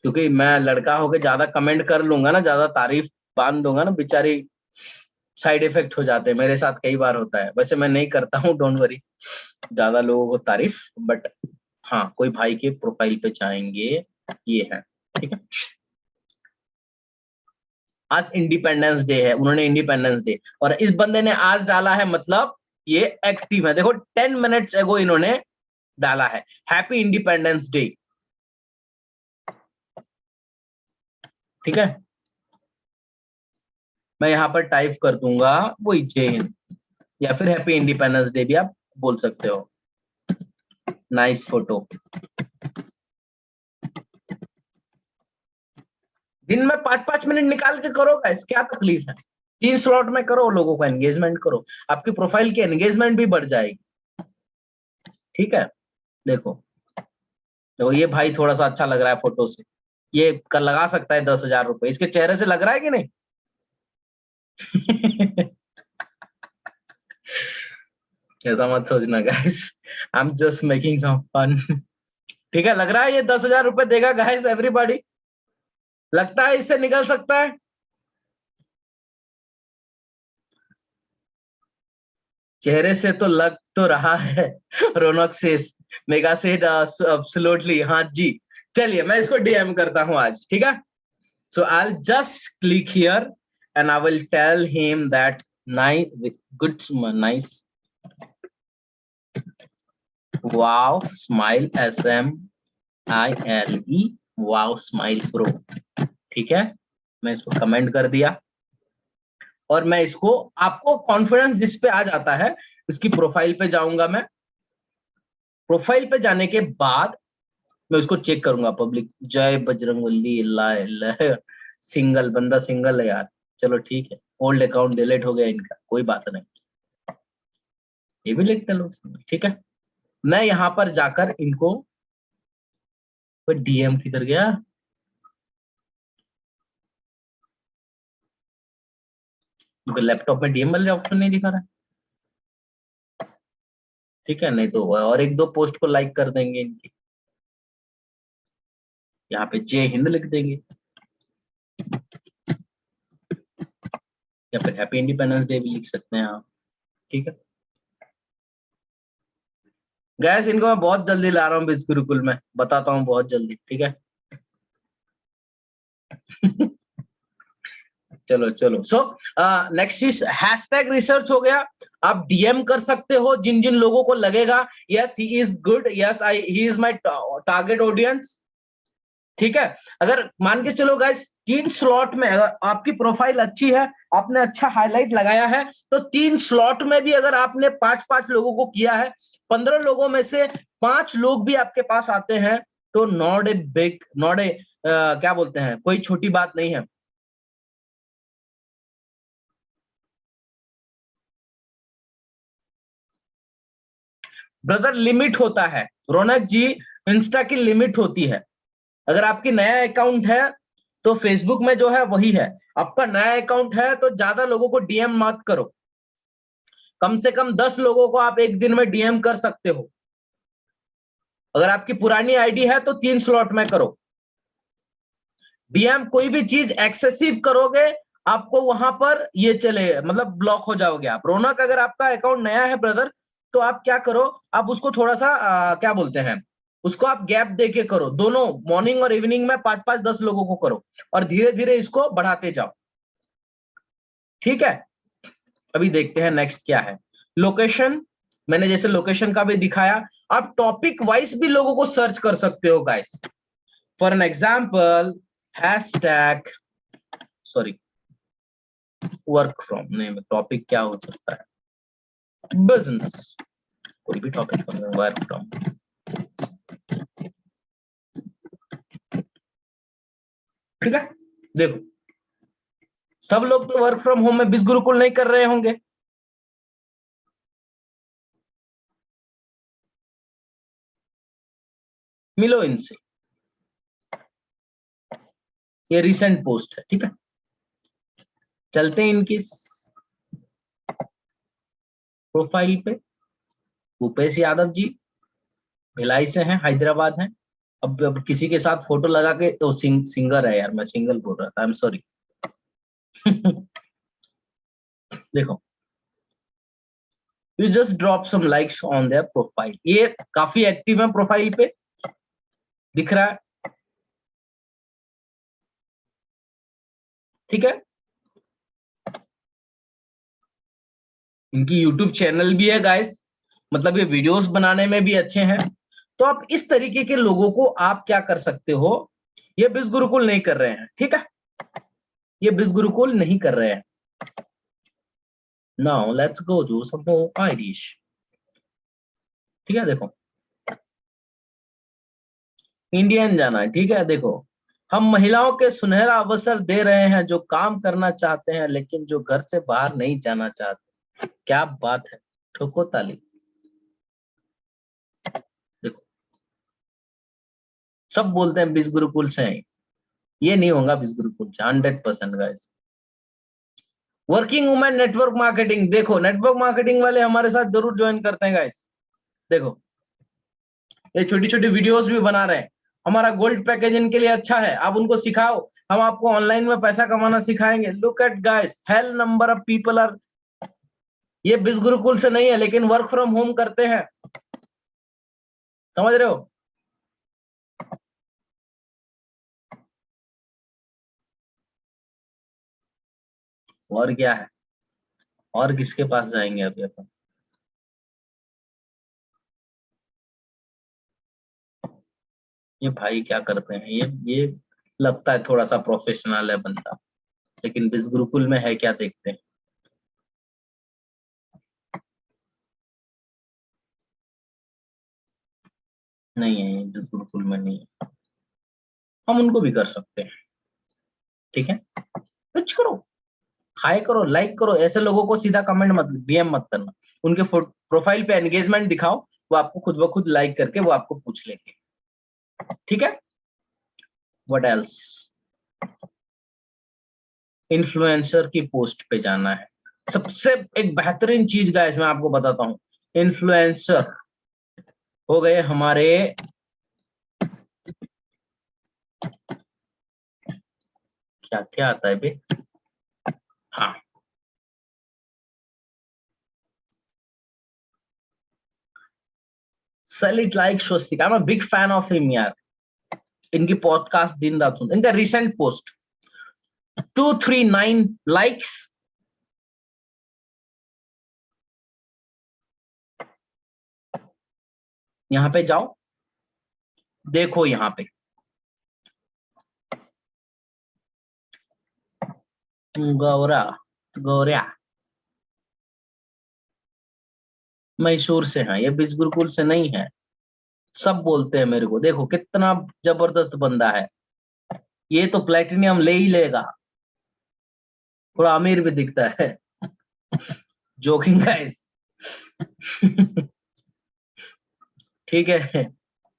क्योंकि मैं लड़का होके ज्यादा कमेंट कर लूंगा ना, ज्यादा तारीफ बांध दूंगा ना, बेचारी साइड इफेक्ट हो जाते हैं, मेरे साथ कई बार होता है, वैसे मैं नहीं करता हूँ, डोंट वरी, ज्यादा लोगों को तारीफ, बट हाँ कोई भाई के प्रोफाइल पे जाएंगे, ये है, ठीक है। आज इंडिपेंडेंस डे है, उन्होंने इंडिपेंडेंस डे, और इस बंदे ने आज डाला है, मतलब ये एक्टिव है, देखो 10 मिनट्स एगो इन्होंने डाला है, हैप्पी इंडिपेंडेंस डे, ठीक है। मैं यहाँ पर टाइप कर दूंगा वही जय हिंद, या फिर हैप्पी इंडिपेंडेंस डे भी आप बोल सकते हो, नाइस फोटो। दिन में 5-5 मिनट निकाल के करो गाइस, क्या तकलीफ है, 3 स्लॉट में करो, लोगों को एंगेजमेंट करो, आपकी प्रोफाइल की एंगेजमेंट भी बढ़ जाएगी, ठीक है। देखो देखो, ये भाई थोड़ा सा अच्छा लग रहा है फोटो से, ये कर लगा सकता है 10,000 रुपए, इसके चेहरे से लग रहा है कि नहीं ऐसा मत सोचना guys, I am just making some fun, ठीक है। लग रहा है ये 10,000 रुपए देगा गाइस, एवरीबॉडी, लगता है इससे निकल सकता है, चेहरे से तो लग तो रहा है, रौनक से, मेगा से एब्सोल्युटली, हाँ जी। चलिए मैं इसको डीएम करता हूं आज, ठीक है। So I just click here and I will tell him that nice, good, nice, wow smile, SMILE, wow smile bro, ठीक है। मैं इसको कमेंट कर दिया, और मैं इसको, आपको कॉन्फिडेंस जिस पे आ जाता है, इसकी प्रोफाइल पे जाऊंगा मैं, प्रोफाइल पे जाने के बाद मैं उसको चेक करूंगा, पब्लिक जय बजरंगबली, सिंगल बंदा, सिंगल है यार, चलो ठीक है, ओल्ड अकाउंट डिलीट हो गया इनका, कोई बात नहीं, ये भी लिखते हैं लोग, ठीक है। मैं यहाँ पर जाकर इनको, कोई डीएम किधर गया, लैपटॉप में डीएम वाले ऑप्शन नहीं दिखा रहा, ठीक है, नहीं तो और 1-2 पोस्ट को लाइक कर देंगे इनकी, यहाँ पे जय हिंद लिख देंगे, या फिर हैप्पी इंडिपेंडेंस डे भी लिख सकते हैं आप, ठीक है। गैस इनको मैं बहुत जल्दी ला रहा हूँ बिज गुरुकुल में, बताता हूँ बहुत जल्दी, ठीक है। चलो चलो, so next is hashtag research हो गया, आप डीएम कर सकते हो जिन जिन लोगों को लगेगा yes he is good, yes he is my target audience, ठीक है। अगर मान के चलो गाइस 3 स्लॉट में अगर आपकी प्रोफाइल अच्छी है, आपने अच्छा हाईलाइट लगाया है, तो 3 स्लॉट में भी अगर आपने 5-5 लोगों को किया है, 15 लोगों में से 5 लोग भी आपके पास आते हैं, तो not a big, not a क्या बोलते हैं, कोई छोटी बात नहीं है। ब्रदर लिमिट होता है रौनक जी, इंस्टा की लिमिट होती है। अगर आपकी नया अकाउंट है तो फेसबुक में जो है वही है, आपका नया अकाउंट है तो ज्यादा लोगों को डीएम मत करो, कम से कम 10 लोगों को आप एक दिन में डीएम कर सकते हो। अगर आपकी पुरानी आईडी है तो 3 स्लॉट में करो। डीएम कोई भी चीज एक्सेसिव करोगे आपको वहां पर ये चले, मतलब ब्लॉक हो जाओगे आप। रौनक अगर आपका अकाउंट नया है ब्रदर, तो आप क्या करो, आप उसको थोड़ा सा क्या बोलते हैं, उसको आप गैप दे के करो, दोनों मॉर्निंग और इवनिंग में 5-5-10 लोगों को करो, और धीरे धीरे इसको बढ़ाते जाओ, ठीक है। अभी देखते हैं नेक्स्ट क्या है। लोकेशन, मैंने जैसे लोकेशन का भी दिखाया, आप टॉपिक वाइज भी लोगों को सर्च कर सकते हो guys. For an example, hashtag, sorry, work from, नहीं टॉपिक क्या हो सकता है, बिजनेस, कोई भी टॉपिक, वर्क फ्रॉम, ठीक है। देखो सब लोग तो वर्क फ्रॉम होम में बिस गुरुकुल नहीं कर रहे होंगे, मिलो इनसे, ये रिसेंट पोस्ट है, ठीक है। चलते हैं इनकी प्रोफाइल पे। भूपेश यादव जी भिलाई से हैं, हैदराबाद हैं। अब किसी के साथ फोटो लगा के तो सिंगर है यार, मैं सिंगल बोल रहा था, आई एम सॉरी। देखो, you just drop some likes on their profile, ये काफी एक्टिव है प्रोफाइल पे, दिख रहा है, ठीक है। इनकी यूट्यूब चैनल भी है गाइस, मतलब ये वीडियोस बनाने में भी अच्छे हैं। तो आप इस तरीके के लोगों को आप क्या कर सकते हो, ये बिस गुरुकुल नहीं कर रहे हैं, ठीक है, ये बिस गुरुकुल नहीं कर रहे हैं। Now let's go to some more ideas, ठीक है। देखो इंडियन जाना है, ठीक है। देखो, हम महिलाओं के सुनहरा अवसर दे रहे हैं जो काम करना चाहते हैं लेकिन जो घर से बाहर नहीं जाना चाहते। क्या बात है, ठोको ताली। देखो सब बोलते हैं बिस गुरुकुल से हैं, ये नहीं होगा बिस गुरुकुल से 100% guys. Working women network marketing, देखो नेटवर्क मार्केटिंग वाले हमारे साथ जरूर ज्वाइन करते हैं गाइस। देखो ये छोटी छोटी वीडियोस भी बना रहे हैं, हमारा गोल्ड पैकेज इनके लिए अच्छा है, आप उनको सिखाओ, हम आपको ऑनलाइन में पैसा कमाना सिखाएंगे। Look at guys, hell number of people are, ये बिस गुरुकुल से नहीं है लेकिन वर्क फ्रॉम होम करते हैं, समझ रहे हो। और क्या है, और किसके पास जाएंगे अभी अपन। ये भाई क्या करते हैं, ये लगता है थोड़ा सा प्रोफेशनल है बंदा, लेकिन बिस गुरुकुल में है क्या, देखते हैं। नहीं है ये बिस गुरुकुल में नहीं है, हम उनको भी कर सकते हैं, ठीक है। कुछ करो, हाई करो, लाइक करो, ऐसे लोगों को सीधा कमेंट मत, डीएम मत करना, उनके प्रोफाइल पे एंगेजमेंट दिखाओ, वो आपको खुद ब खुद लाइक करके वो आपको पूछ लेंगे, ठीक है। व्हाट एल्स, इन्फ्लुएंसर की पोस्ट पे जाना है। सबसे एक बेहतरीन चीज गाइस मैं आपको बताता हूँ, इन्फ्लुएंसर हो गए हमारे, क्या क्या आता है बे, हाँ, sell it like Swastika, I am big fan of him यार, इनकी पॉडकास्ट दिन रात सुनते, इनका रिसेंट पोस्ट 239 लाइक्स, यहाँ पे जाओ, देखो यहाँ पे गौरा, गौरिया मैसूर से है, ये बीज गुरुकुल से नहीं है। सब बोलते हैं मेरे को, देखो कितना जबरदस्त बंदा है ये, तो प्लेटिनियम ले ही लेगा, थोड़ा अमीर भी दिखता है। Joking guys. ठीक है,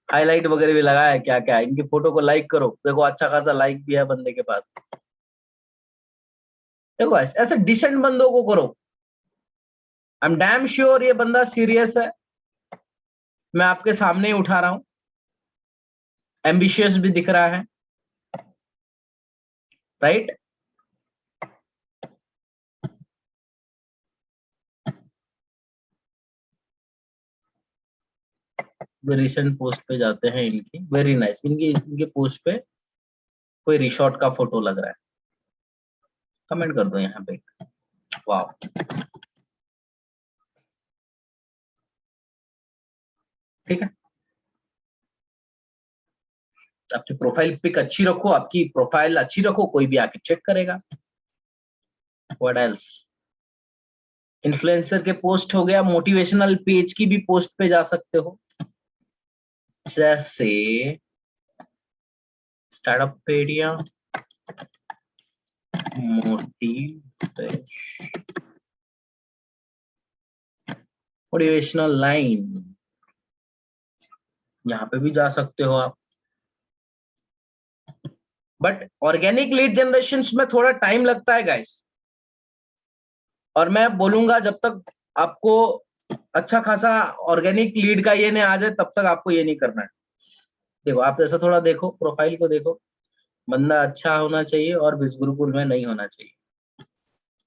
हाईलाइट वगैरह भी लगा है, क्या क्या इनकी फोटो को लाइक करो, देखो अच्छा खासा लाइक भी है बंदे के पास। देखो ऐसे डिसेंट बंदों को करो, आई एम डैम श्योर ये बंदा सीरियस है, मैं आपके सामने ही उठा रहा हूं, एम्बिशियस भी दिख रहा है, राइट? रिसेंट पोस्ट पे जाते हैं इनकी, वेरी नाइस, इनके पोस्ट पे कोई रिसोर्ट का फोटो लग रहा है, कमेंट कर दो यहाँ पे, वाह। ठीक है, आपकी प्रोफाइल पिक अच्छी रखो, आपकी प्रोफाइल अच्छी रखो, कोई भी आके चेक करेगा। What else? इन्फ्लुएंसर के पोस्ट हो गया, मोटिवेशनल पेज की भी पोस्ट पे जा सकते हो, जैसे स्टार्टअप पेडिया, मोटिवेशनल लाइन, यहाँ पे भी जा सकते हो आप। बट ऑर्गेनिक लीड जनरेशन में थोड़ा टाइम लगता है गाइस, और मैं बोलूंगा जब तक आपको अच्छा खासा ऑर्गेनिक लीड का ये नहीं आ जाए तब तक आपको ये नहीं करना है। देखो आप ऐसा थोड़ा देखो, प्रोफाइल को देखो, बंदा अच्छा होना चाहिए और बीज गुरुकुल में नहीं होना चाहिए।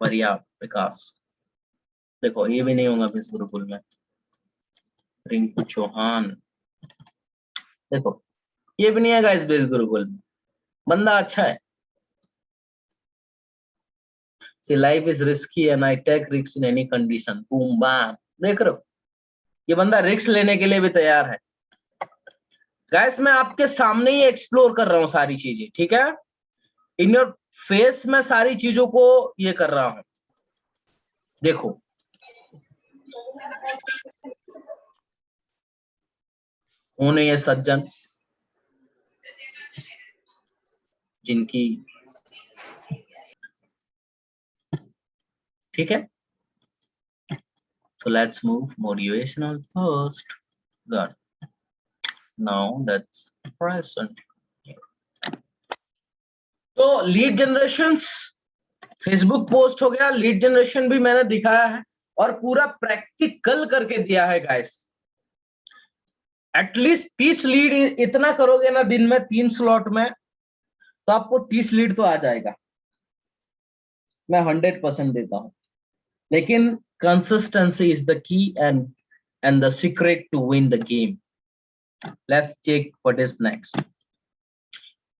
बढ़िया विकास, देखो ये भी नहीं होगा बीज गुरुकुल में। रिंकू चौहान, देखो ये भी नहीं है गाइस बीज गुरुकुल में, बंदा अच्छा है। See, life is risky and I take risks in any condition. Boom, bam. देख रहे हो, ये बंदा रिस्क लेने के लिए भी तैयार है। गाइस मैं आपके सामने ही एक्सप्लोर कर रहा हूँ सारी चीजें, ठीक है? इन योर फेस में सारी चीजों को ये कर रहा हूँ, देखो। कौन है ये सज्जन जिनकी, ठीक है? So let's move motivational first. Good. Now that's present. तो लीड जनरेशंस, फेसबुक पोस्ट हो गया, लीड जनरेशन भी मैंने दिखाया है और पूरा प्रैक्टिकल करके दिया है गाइस। एटलीस्ट 30 लीड इतना करोगे ना दिन में 3 स्लॉट में, तो आपको 30 लीड तो आ जाएगा, मैं 100% देता हूं। लेकिन consistency is the key and the secret to win the game. Let's check what is next.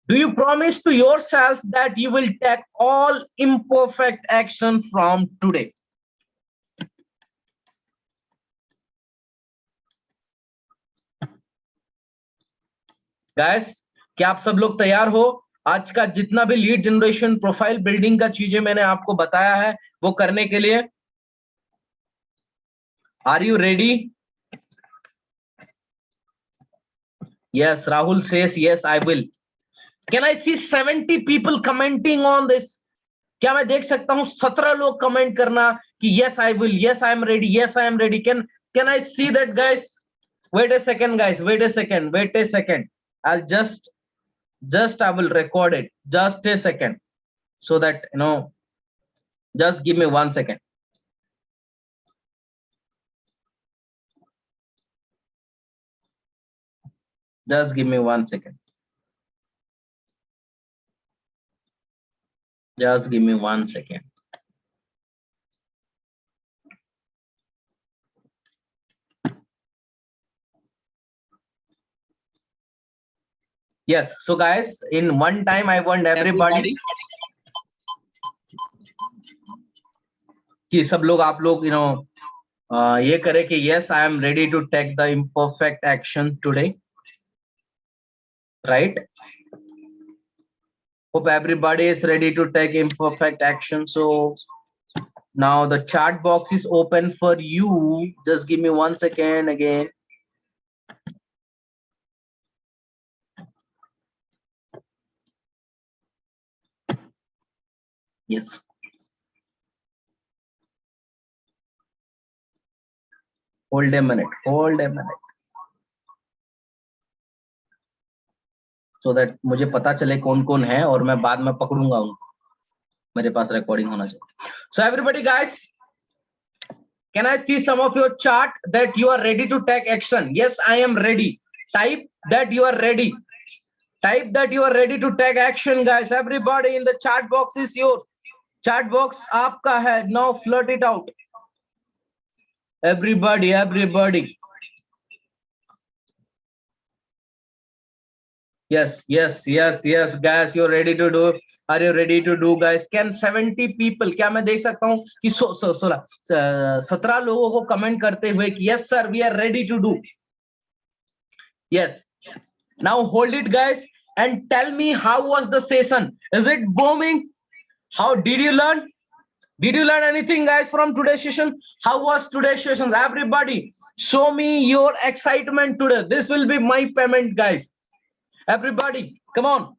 Do you promise to yourself that you will take all imperfect action from today? Guys, क्या आप सब लोग तैयार हो? आज का जितना भी लीड जनरेशन, प्रोफाइल बिल्डिंग का चीजें मैंने आपको बताया है वो करने के लिए, are you ready? Yes, Rahul says yes, I will. Can I see 70 people commenting on this? क्या मैं देख सकता हूं 17 लोग कमेंट करना कि yes I will, yes I am ready, yes I am ready? Can I see that guys? Wait a second guys, wait a second. I'll just I will record it. Just a second, so that you know. Just give me 1 second. Just give me 1 second. Just give me 1 second. Yes, so guys, in one time I want everybody कि सब लोग, आप लोग ये करें कि yes I am ready to take the imperfect action today, right? Hope everybody is ready to take imperfect action. So now the chat box is open for you. Just give me 1 second again. Yes. Hold a minute. Hold a minute. So that मुझे पता चले कौन कौन है और मैं बाद में पकड़ूंगा उनको. मेरे पास रिकॉर्डिंग होना चाहिए. So everybody guys, can I see some of your chat that you are ready to take action? Yes, I am ready. Type that you are ready. Type that you are ready to take action, guys. Everybody in the chat box is yours. Chat box आपका है. Now flirt it out. Everybody, everybody. Yes, yes, yes, yes, guys. You're ready to do. Are you ready to do, guys? Can 70 people? क्या मैं देख सकता हूँ कि 17 लोगों को कमेंट करते हुए कि yes sir, we are ready to do. Yes. Now hold it, guys, and tell me how was the session? Is it booming? How did you learn? Did you learn anything, guys, from today's session? How was today's session? Everybody, show me your excitement today. This will be my payment, guys. Everybody, come on.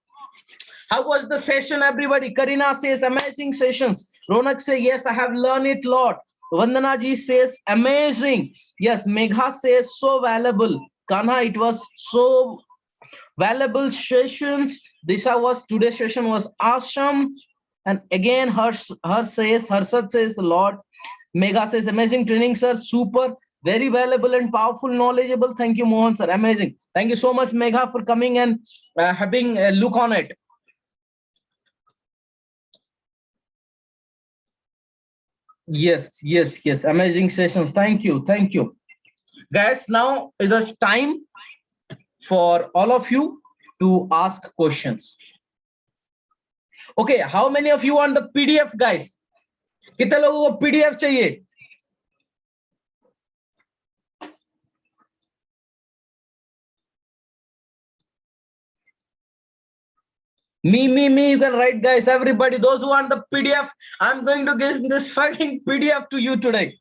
How was the session, everybody? Karina says amazing sessions. Ronak says yes, I have learned it a lot. Vandana ji says amazing. Yes, Megha says so valuable. Kanha, it was so valuable sessions. Disha was today's session was awesome. And again, Harsad says a lot. Megha says amazing training, sir. Super, very valuable and powerful, knowledgeable. Thank you, Mohan, sir. Amazing. Thank you so much, Megha, for coming and having a look on it. Yes, yes, yes. Amazing sessions. Thank you. Thank you. Guys, now is the time for all of you to ask questions. Okay, how many of you want the PDF, guys? कितने लोगों को PDF चाहिए? Me, you can write, guys. Everybody, those who want the PDF, I'm going to give this fucking PDF to you today.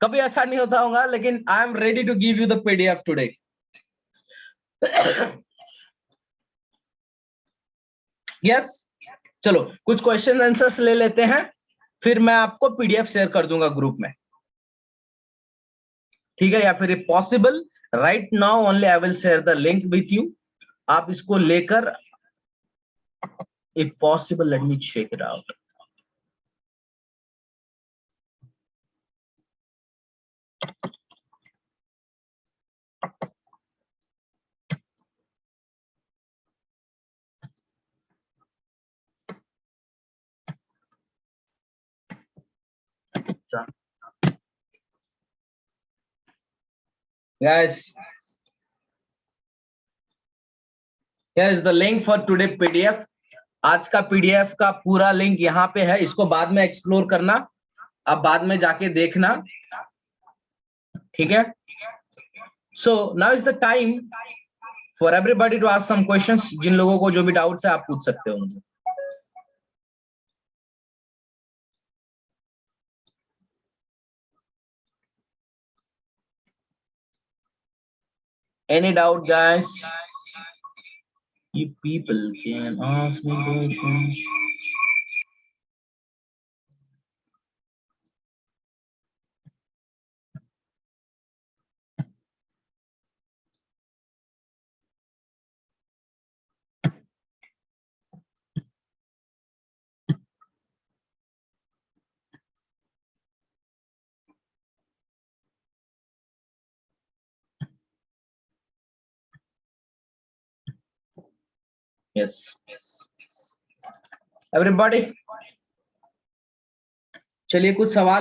कभी ऐसा नहीं होता होगा, लेकिन I am ready to give you the PDF today. Yes, चलो कुछ question answers ले लेते हैं, फिर मैं आपको PDF शेयर कर दूंगा ग्रुप में. ठीक है, या फिर possible right now only I will share the link with you. आप इसको लेकर if possible, let me check it out. Guys, here is the link for today PDF. आज का PDF का पूरा लिंक यहाँ पे है. इसको बाद में एक्सप्लोर करना, आप बाद में जाके देखना. ठीक है. So now is the time for everybody to ask some questions. जिन लोगों को जो भी डाउट्स है आप पूछ सकते हो मुझे. Any doubt, guys? You people can ask me questions. Yes. Everybody, चलिए कुछ सवाल